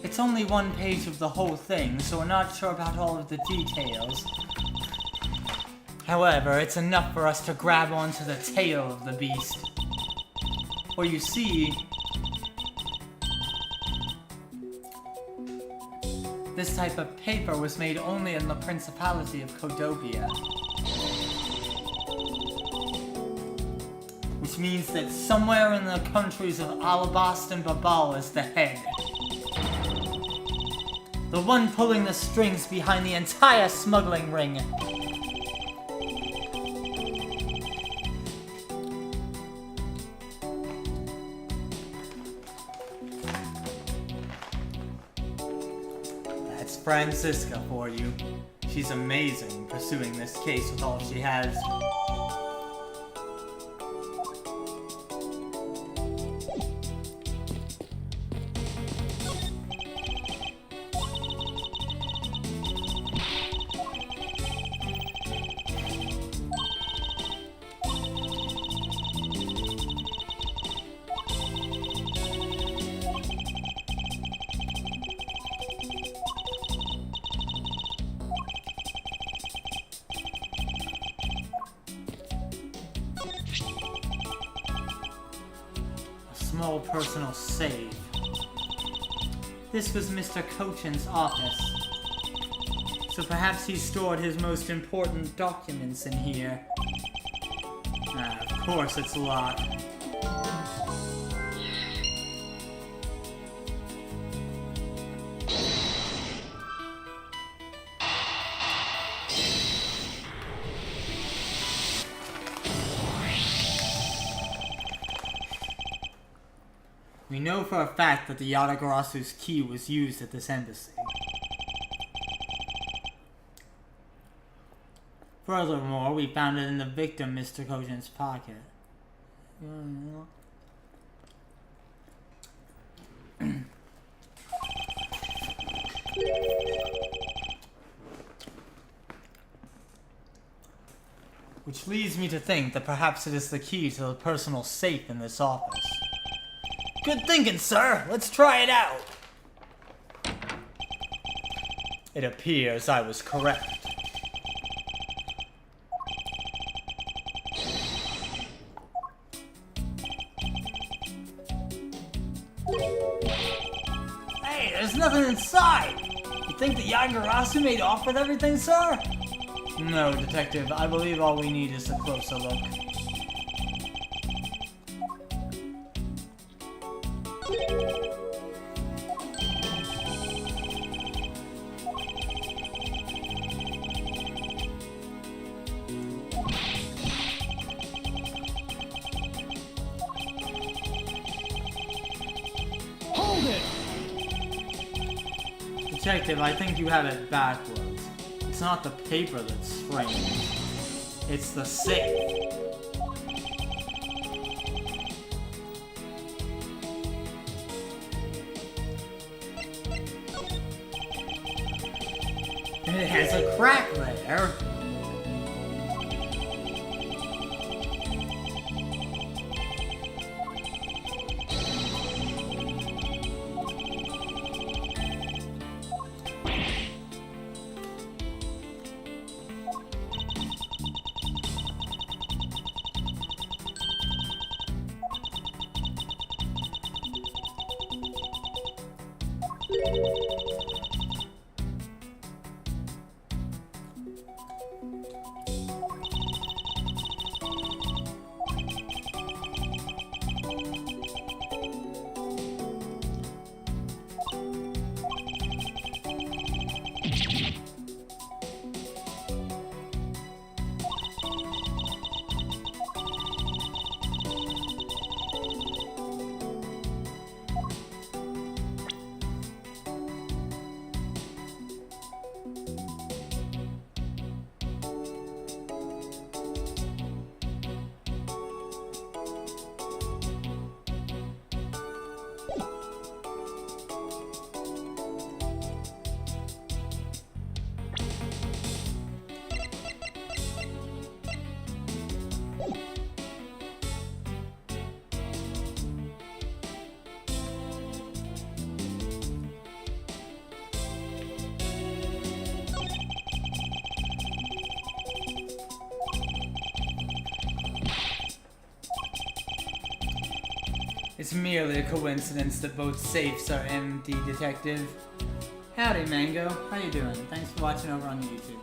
It's only one page of the whole thing, so we're not sure about all of the details. However, it's enough for us to grab onto the tail of the beast. For you see, this type of paper was made only in the Principality of Kodopia. Which means that somewhere in the countries of Alabast and Babal is the head. The one pulling the strings behind the entire smuggling ring. That's Francisca for you. She's amazing, pursuing this case with all she has. Small personal save. This was Mr. Cochin's office. So perhaps he stored his most important documents in here. Of course it's locked. We know for a fact that the Yatagarasu's key was used at this embassy. Furthermore, we found it in the victim Mr. Kojin's pocket. Which leads me to think that perhaps it is the key to the personal safe in this office. Good thinking, sir. Let's try it out. It appears I was correct. Hey, there's nothing inside. You think the Yagarasu made off with everything, sir? No, detective. I believe all we need is a closer look. Detective, I think you have it backwards. It's not the paper that's strange. It's the safe. And it has a crack there. It's merely a coincidence that both safes are empty, Detective. Howdy, Mango. How you doing? Thanks for watching over on YouTube.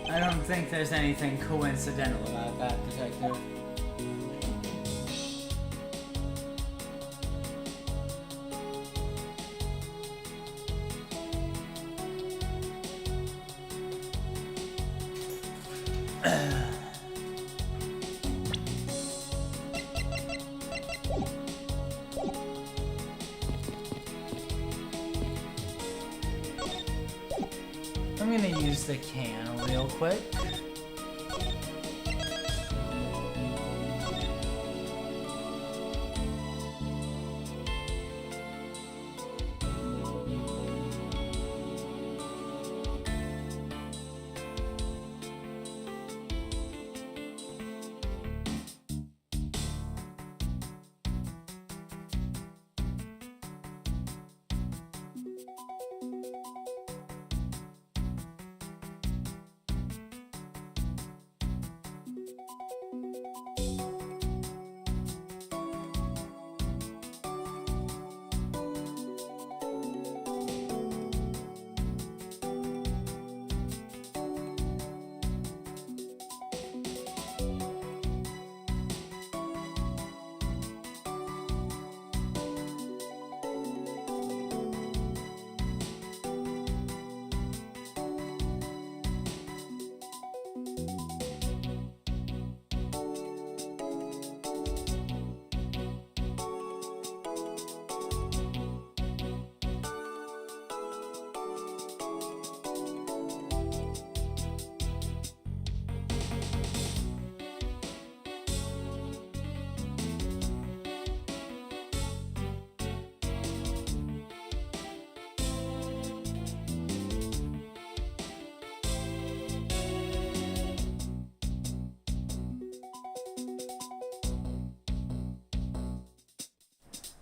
I don't think there's anything coincidental about that, Detective. use the can real quick.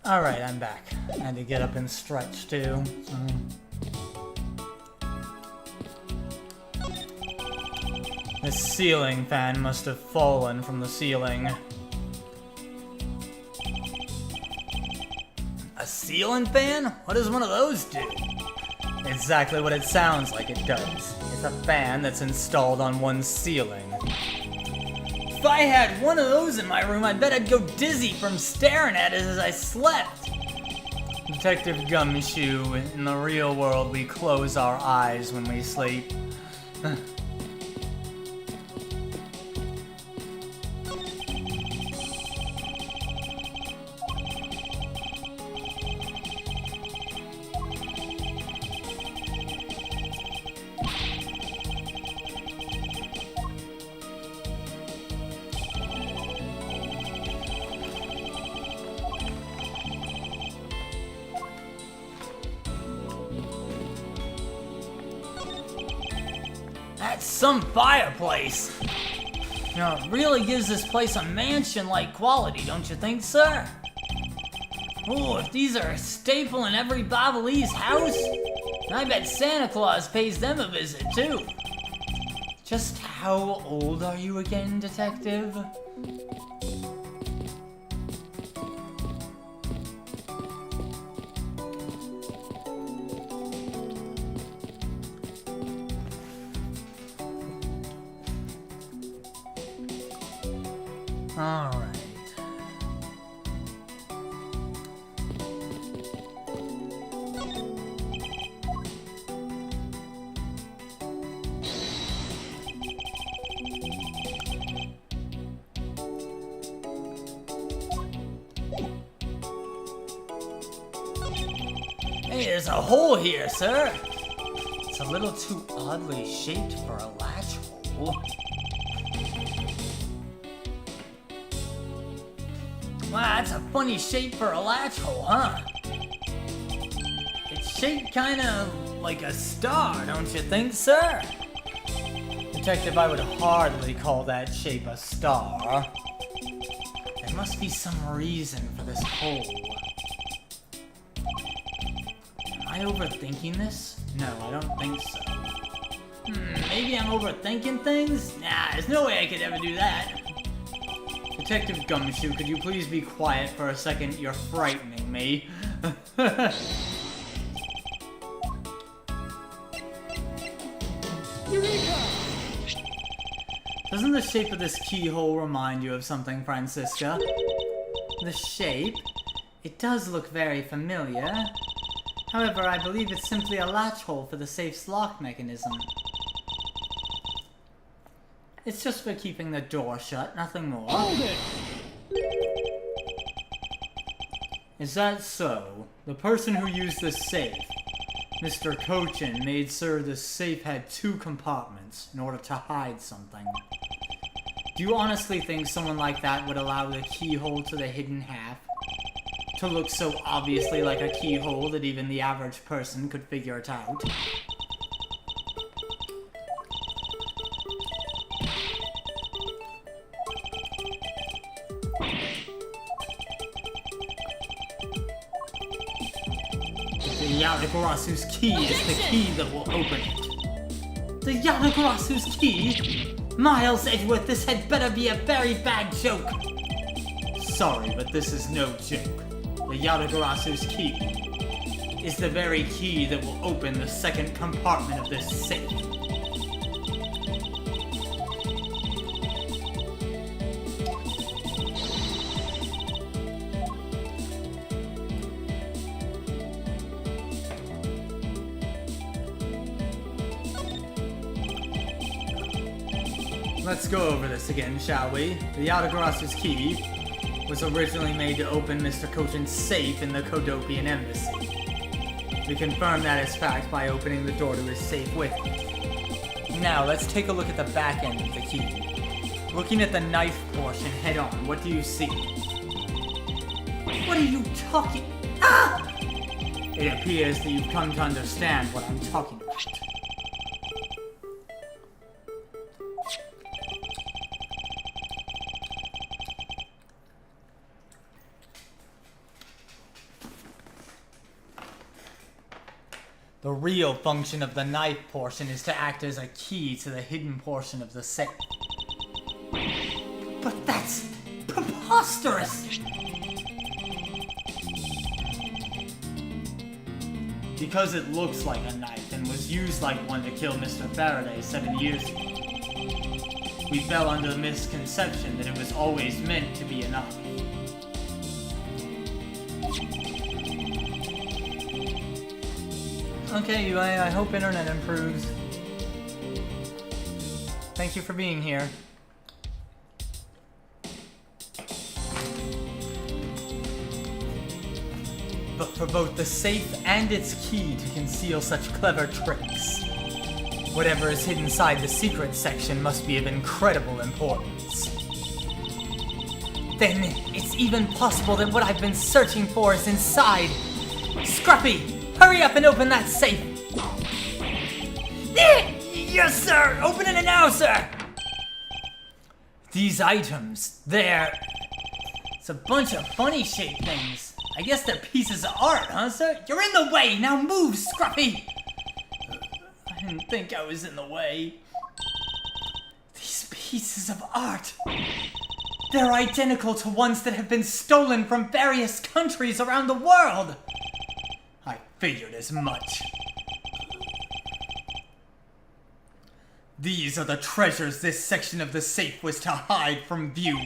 Alright, I'm back. I had to get up and stretch too. This ceiling fan must have fallen from the ceiling. A ceiling fan? What does one of those do? Exactly what it sounds like it does. It's a fan that's installed on one's ceiling. If I had one of those in my room, I bet I'd go dizzy from staring at it as I slept. Detective Gumshoe, in the real world, we close our eyes when we sleep. That's some fireplace! You know, it really gives this place a mansion-like quality, don't you think, sir? Ooh, if these are a staple in every Babalese house, I bet Santa Claus pays them a visit, too. Just how old are you again, detective? All right. Hey, there's a hole here, sir. It's a little too oddly shaped for a latch hole. Wow, that's a funny shape for a latch hole, huh? It's shaped kind of like a star, don't you think, sir? Detective, I would hardly call that shape a star. There must be some reason for this hole. Am I overthinking this? No, I don't think so. Maybe I'm overthinking things? Nah, there's no way I could ever do that. Detective Gumshoe, could you please be quiet for a second? You're frightening me. Eureka! Doesn't the shape of this keyhole remind you of something, Francisca? The shape? It does look very familiar. However, I believe it's simply a latch hole for the safe's lock mechanism. It's just for keeping the door shut, nothing more. Hold it! Is that so? The person who used this safe, Mr. Cochin made sure the safe had 2 compartments in order to hide something. Do you honestly think someone like that would allow the keyhole to the hidden half to look so obviously like a keyhole that even the average person could figure it out? The Yatagarasu's key is the key that will open it. The Yatagarasu's key? Miles Edgeworth, this had better be a very bad joke. Sorry, but this is no joke. The Yatagarasu's key is the very key that will open the second compartment of this safe. Let's go over this again, shall we? The Yatagarasu's key was originally made to open Mr. Cochin's safe in the Kodopian embassy. We confirm that as fact by opening the door to his safe with it. Now, let's take a look at the back end of the key. Looking at the knife portion head on, what do you see? What are you talking? Ah! It appears that you've come to understand what I'm talking about. The real function of the knife portion is to act as a key to the hidden portion of the safe. But that's preposterous! Because it looks like a knife and was used like one to kill Mr. Faraday 7 years ago, we fell under the misconception that it was always meant to be a knife. Okay, I hope internet improves. Thank you for being here. But for both the safe and its key to conceal such clever tricks, whatever is hidden inside the secret section must be of incredible importance. Then it's even possible that what I've been searching for is inside. Scruffy! Hurry up and open that safe! Yes, sir! Opening it now, sir! These items, it's a bunch of funny-shaped things. I guess they're pieces of art, huh, sir? You're in the way! Now move, Scruffy! I didn't think I was in the way. These pieces of art, they're identical to ones that have been stolen from various countries around the world. I figured as much. These are the treasures this section of the safe was to hide from view.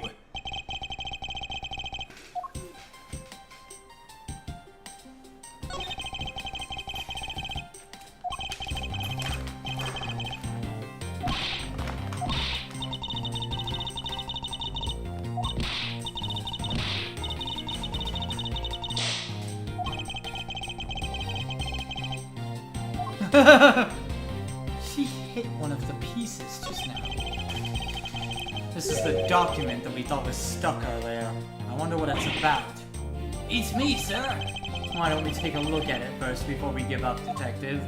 She hit one of the pieces just now. This is the document that we thought was stuck earlier. I wonder what it's about. It's me, sir! Why don't we take a look at it first before we give up, Detective?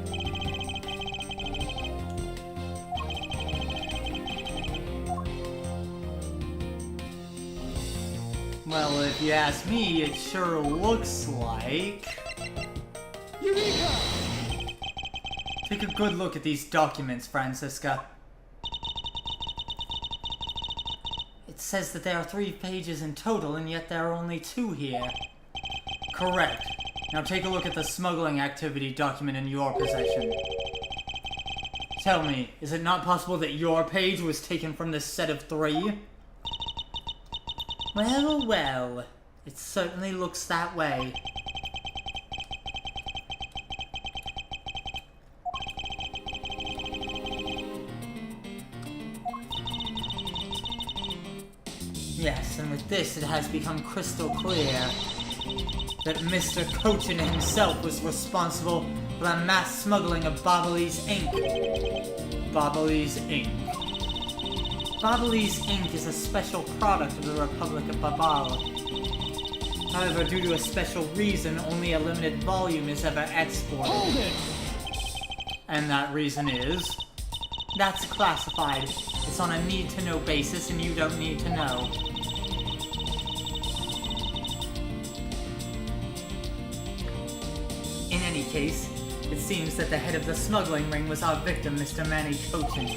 Well, if you ask me, it sure looks like... Eureka! Take a good look at these documents, Francisca. It says that there are 3 pages in total, and yet there are only 2 here. Correct. Now take a look at the smuggling activity document in your possession. Tell me, is it not possible that your page was taken from this set of 3? Well, well. It certainly looks that way. Yes, and with this it has become crystal clear that Mr. Cochin himself was responsible for the mass smuggling of Babalese ink. Babalese ink. Babalese ink is a special product of the Republic of Babal. However, due to a special reason, only a limited volume is ever exported. Hold it! And that reason is... that's classified. It's on a need-to-know basis, and you don't need to know. In any case, it seems that the head of the smuggling ring was our victim, Mr. Manny Cochin.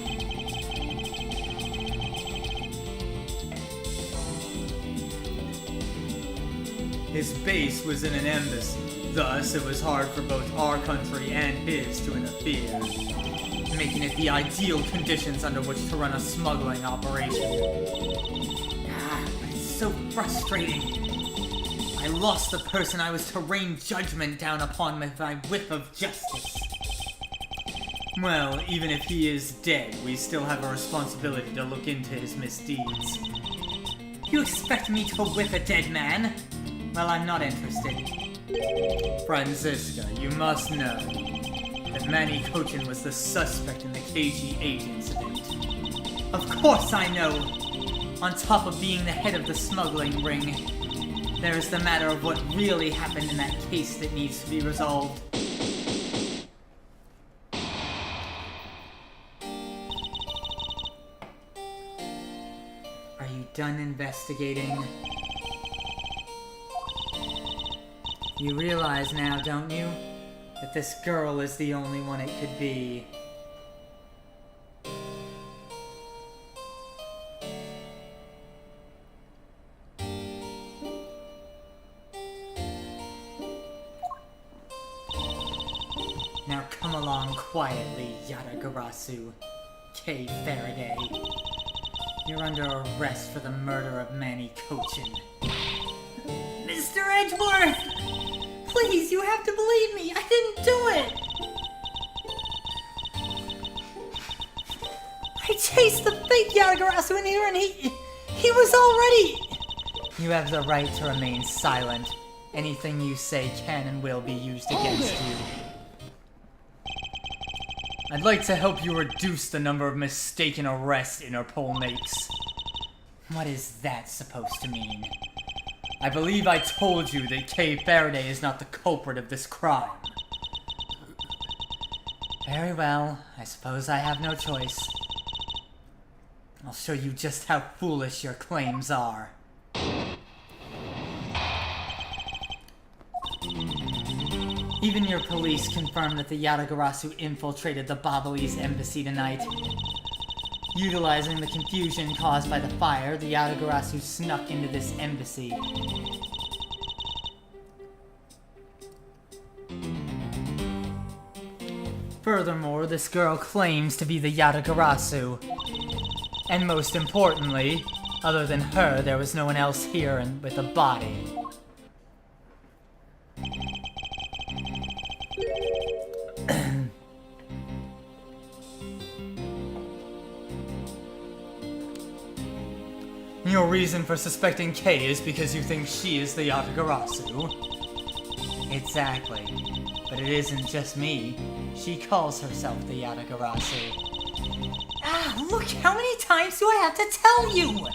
His base was in an embassy, thus it was hard for both our country and his to interfere, making it the ideal conditions under which to run a smuggling operation. It's so frustrating. I lost the person I was to rain judgment down upon with my whip of justice. Well, even if he is dead, we still have a responsibility to look into his misdeeds. You expect me to whip a dead man? Well, I'm not interested. Franziska, you must know that Manny Cochin was the suspect in the KG-8 incident. Of course I know! On top of being the head of the smuggling ring, there is the matter of what really happened in that case that needs to be resolved. Are you done investigating? You realize now, don't you, that this girl is the only one it could be? Now come along quietly, Yatagarasu, K. Faraday. You're under arrest for the murder of Manny Cochin. Mr. Edgeworth! Please, you have to believe me! I didn't do it! I chased the fake Yatagarasu in here and he was already... You have the right to remain silent. Anything you say can and will be used against you. I'd like to help you reduce the number of mistaken arrests Interpol makes. What is that supposed to mean? I believe I told you that K. Faraday is not the culprit of this crime. Very well, I suppose I have no choice. I'll show you just how foolish your claims are. Even your police confirmed that the Yatagarasu infiltrated the Babalese embassy tonight. Utilizing the confusion caused by the fire, the Yatagarasu snuck into this embassy. Furthermore, this girl claims to be the Yatagarasu. And most importantly, other than her, there was no one else here with a body. Your reason for suspecting Kay is because you think she is the Yatagarasu? Exactly. But it isn't just me. She calls herself the Yatagarasu. Look, how many times do I have to tell you?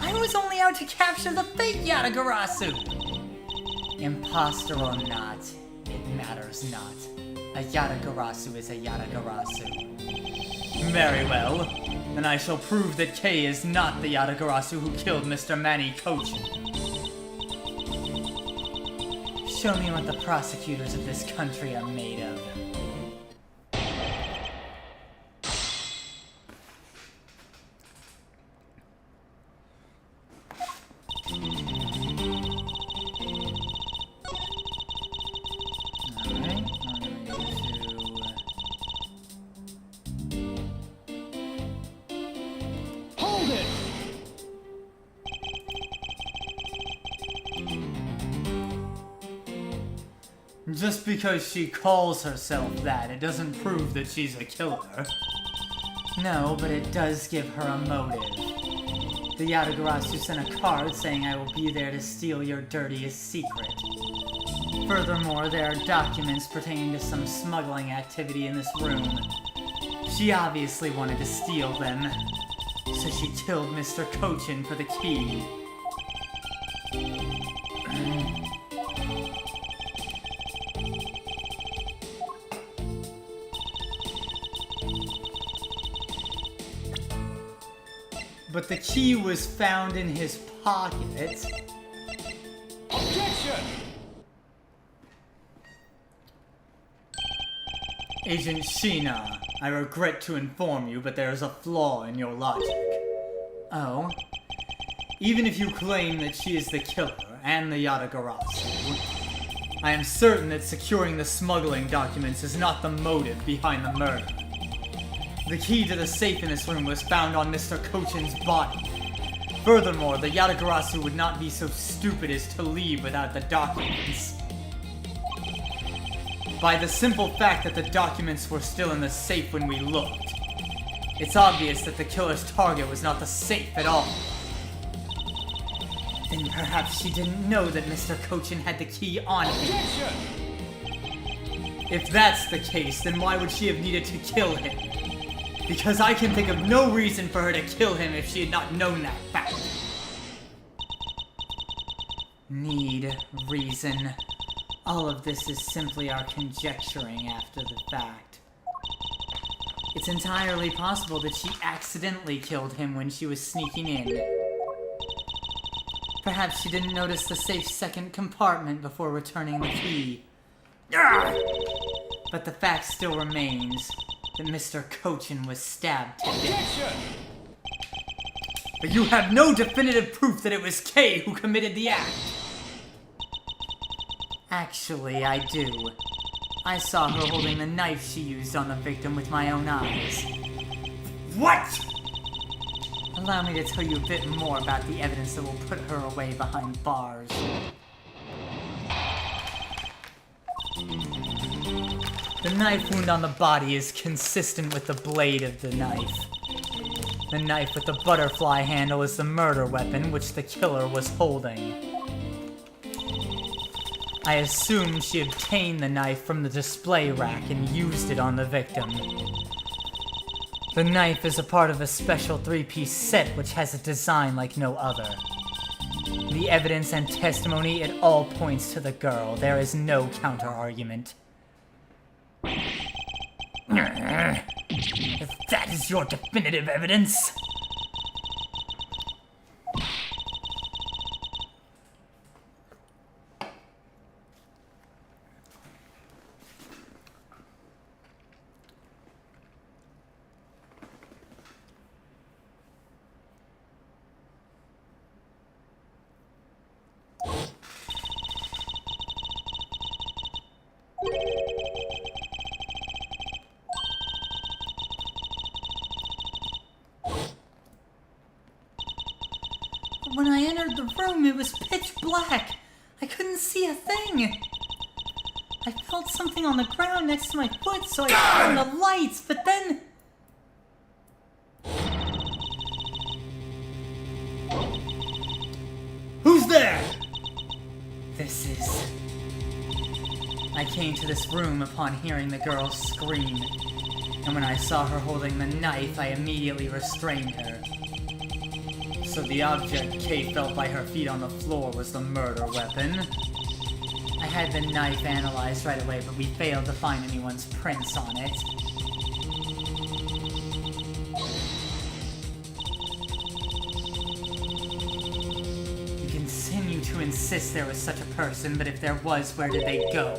I was only out to capture the fake Yatagarasu. Imposter or not, it matters not. A Yatagarasu is a Yatagarasu. Very well. Then I shall prove that Kay is not the Yatagarasu who killed Mr. Manny Cochin. Show me what the prosecutors of this country are made of. Just because she calls herself that, it doesn't prove that she's a killer. No, but it does give her a motive. The Yatagarasu sent a card saying I will be there to steal your dirtiest secret. Furthermore, there are documents pertaining to some smuggling activity in this room. She obviously wanted to steal them, so she killed Mr. Cochin for the key. But the key was found in his pocket. Objection! Agent Sheena, I regret to inform you, but there is a flaw in your logic. Oh? Even if you claim that she is the killer and the Yatagarasu, I am certain that securing the smuggling documents is not the motive behind the murder. The key to the safe in this room was found on Mr. Cochin's body. Furthermore, the Yatagarasu would not be so stupid as to leave without the documents. By the simple fact that the documents were still in the safe when we looked, it's obvious that the killer's target was not the safe at all. Then perhaps she didn't know that Mr. Cochin had the key on him. If that's the case, then why would she have needed to kill him? Because I can think of no reason for her to kill him if she had not known that fact. Need, reason. All of this is simply our conjecturing after the fact. It's entirely possible that she accidentally killed him when she was sneaking in. Perhaps she didn't notice the safe's second compartment before returning the key. But the fact still remains that Mr. Cochin was stabbed to death. But you have no definitive proof that it was Kay who committed the act. Actually, I do. I saw her holding the knife she used on the victim with my own eyes. What? Allow me to tell you a bit more about the evidence that will put her away behind bars. The knife wound on the body is consistent with the blade of the knife. The knife with the butterfly handle is the murder weapon which the killer was holding. I assume she obtained the knife from the display rack and used it on the victim. The knife is a part of a special 3-piece set which has a design like no other. The evidence and testimony, it all points to the girl. There is no counter-argument. If that is your definitive evidence... When I entered the room, it was pitch black. I couldn't see a thing. I felt something on the ground next to my foot, so I turned the lights, but then... Who's there? This is... I came to this room upon hearing the girl scream, and when I saw her holding the knife, I immediately restrained her. So the object Kay felt by her feet on the floor was the murder weapon. I had the knife analyzed right away, but we failed to find anyone's prints on it. You continue to insist there was such a person, but if there was, where did they go?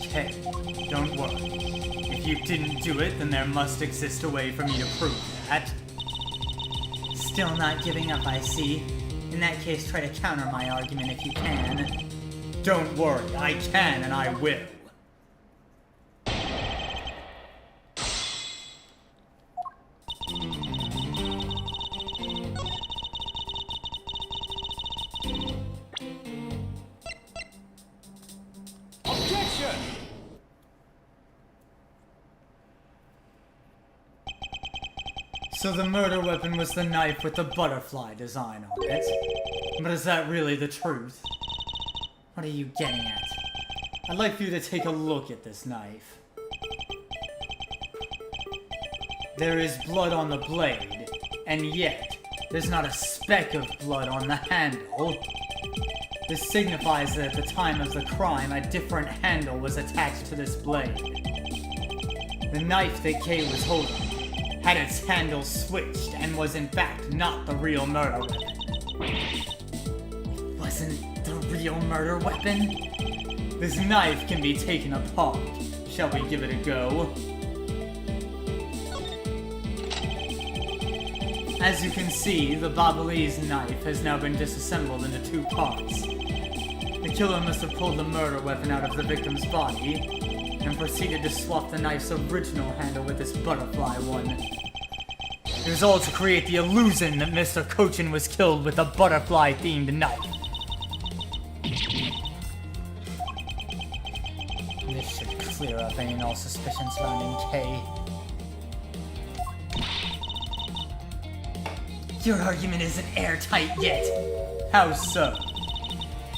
Hey, don't worry. If you didn't do it, then there must exist a way for me to prove that. Still not giving up, I see. In that case, try to counter my argument if you can. Don't worry, I can and I will. So the murder weapon was the knife with the butterfly design on it. But is that really the truth? What are you getting at? I'd like for you to take a look at this knife. There is blood on the blade, and yet there's not a speck of blood on the handle. This signifies that at the time of the crime, a different handle was attached to this blade. The knife that Kay was holding had its handle switched and was in fact not the real murder weapon. It wasn't the real murder weapon? This knife can be taken apart. Shall we give it a go? As you can see, the Babalese knife has now been disassembled into two parts. The killer must have pulled the murder weapon out of the victim's body and proceeded to swap the knife's original handle with this butterfly one. It was all to create the illusion that Mr. Cochin was killed with a butterfly-themed knife. This should clear up any and all suspicions surrounding Kay. Your argument isn't airtight yet. How so?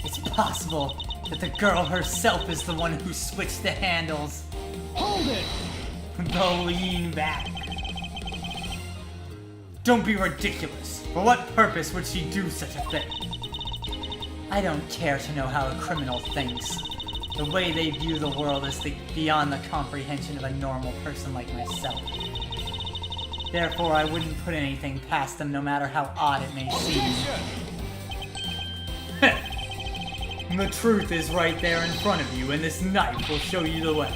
It's possible that the girl herself is the one who switched the handles. Hold it! Go lean back. Don't be ridiculous. For what purpose would she do such a thing? I don't care to know how a criminal thinks. The way they view the world is beyond the comprehension of a normal person like myself. Therefore, I wouldn't put anything past them, no matter how odd it may seem. The truth is right there in front of you, and this knife will show you the way.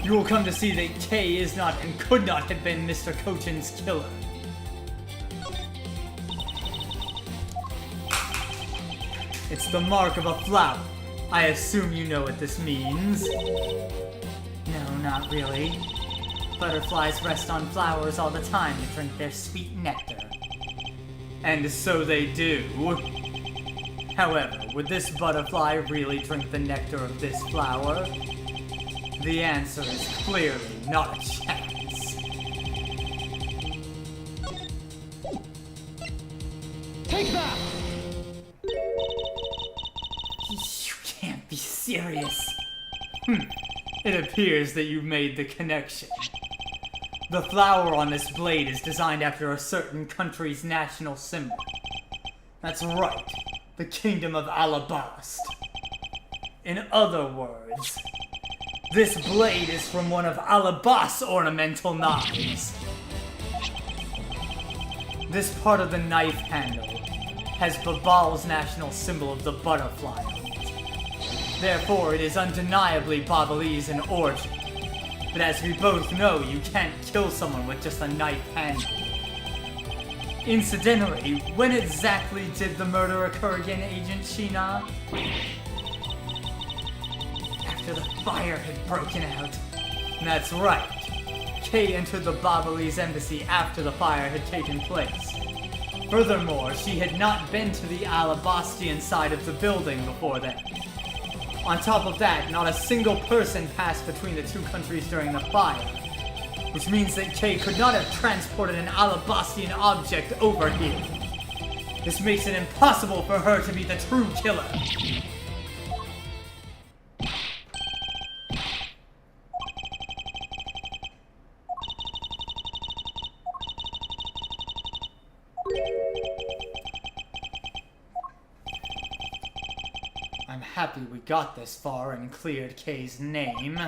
You will come to see that Kay is not and could not have been Mr. Cochin's killer. It's the mark of a flower. I assume you know what this means. No, not really. Butterflies rest on flowers all the time to drink their sweet nectar. And so they do. However, would this butterfly really drink the nectar of this flower? The answer is clearly not a chance. Take that! You can't be serious. It appears that you made the connection. The flower on this blade is designed after a certain country's national symbol. That's right, the Kingdom of Alabast. In other words, this blade is from one of Alabast's ornamental knives. This part of the knife handle has Babal's national symbol of the butterfly on it. Therefore, it is undeniably Babalese in origin. But as we both know, you can't kill someone with just a knife handle. Incidentally, when exactly did the murder occur again, Agent Sheena? After the fire had broken out. That's right. Kay entered the Babalese embassy after the fire had taken place. Furthermore, she had not been to the Alabastian side of the building before then. On top of that, not a single person passed between the two countries during the fire, which means that Kay could not have transported an Alabastian object over here. This makes it impossible for her to be the true killer. I'm happy we got this far and cleared Kay's name.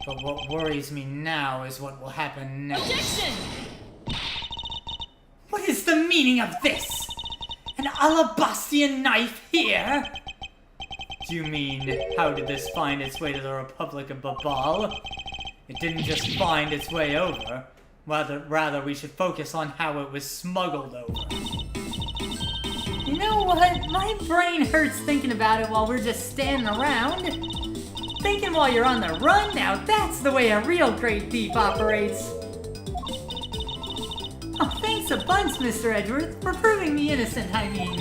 But what worries me now is what will happen next. Objection! What is the meaning of this? An Alabastian knife here? Do you mean, how did this find its way to the Republic of Babal? It didn't just find its way over. Rather, we should focus on how it was smuggled over. You know what? My brain hurts thinking about it while we're just standing around. Thinking while you're on the run, now that's the way a real great thief operates. Oh, thanks a bunch, Mr. Edgeworth, for proving me innocent, I mean.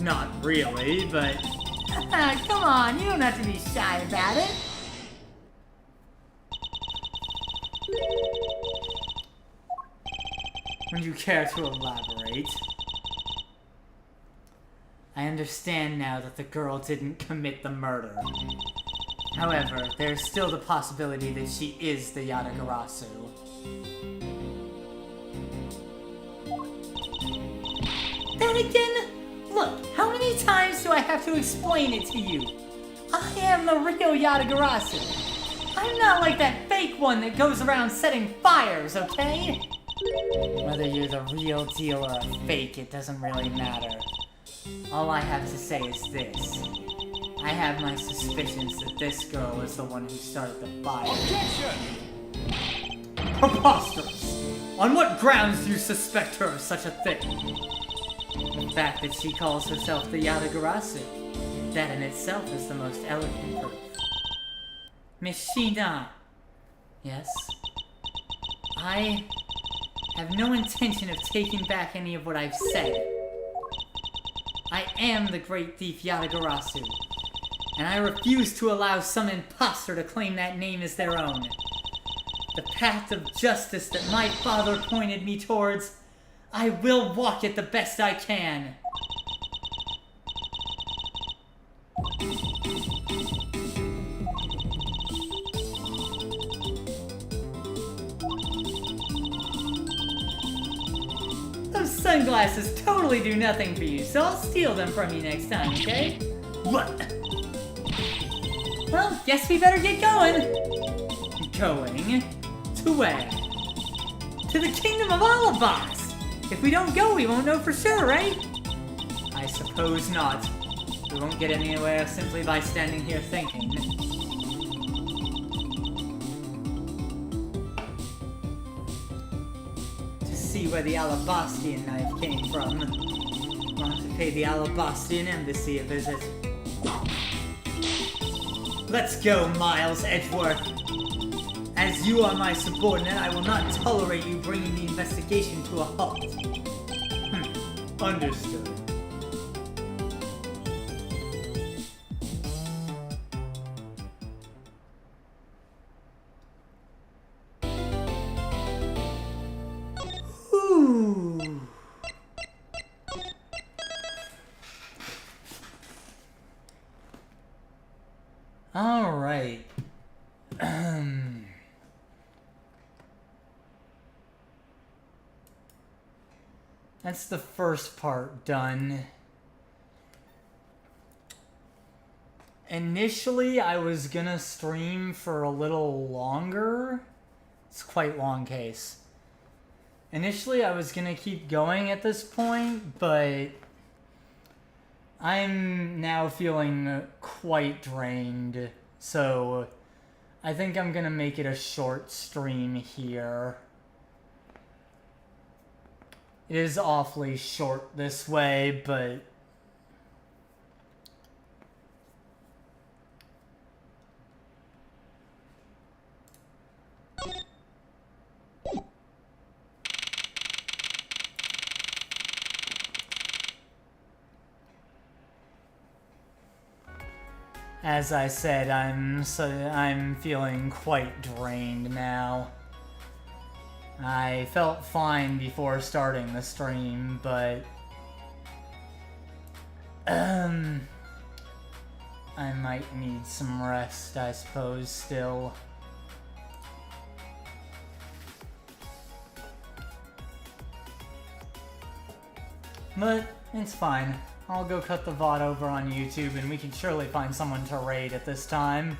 Not really, but... Come on, you don't have to be shy about it. Would you care to elaborate? I understand now that the girl didn't commit the murder. However, there's still the possibility that she is the Yatagarasu. Then again, look, how many times do I have to explain it to you? I am the real Yatagarasu. I'm not like that fake one that goes around setting fires, okay? Whether you're the real deal or a fake, it doesn't really matter. All I have to say is this. I have my suspicions that this girl is the one who started the fire. Objection! Preposterous! On what grounds do you suspect her of such a thing? The fact that she calls herself the Yatagarasu. That in itself is the most eloquent proof. Miss Shina. Yes? I have no intention of taking back any of what I've said. I am the great thief Yatagarasu, and I refuse to allow some imposter to claim that name as their own. The path of justice that my father pointed me towards, I will walk it the best I can. Those sunglasses totally do nothing for you, so I'll steal them from you next time, okay? What? Well, guess we better get going. Going? To where? To the Kingdom of Alabas! If we don't go, we won't know for sure, right? I suppose not. We won't get anywhere simply by standing here thinking. To see where the Alabastian knife came from, we'll have to pay the Alabastian embassy a visit. Let's go, Miles Edgeworth. As you are my subordinate, I will not tolerate you bringing the investigation to a halt. Understood. Ooh. All right. That's the first part done. Initially, I was gonna stream for a little longer. It's quite long case. Initially, I was gonna keep going at this point, but I'm now feeling quite drained. So I think I'm gonna make it a short stream here. It is awfully short this way, but as I said, I'm feeling quite drained now. I felt fine before starting the stream, but I might need some rest, I suppose, still. But it's fine. I'll go cut the VOD over on YouTube and we can surely find someone to raid at this time.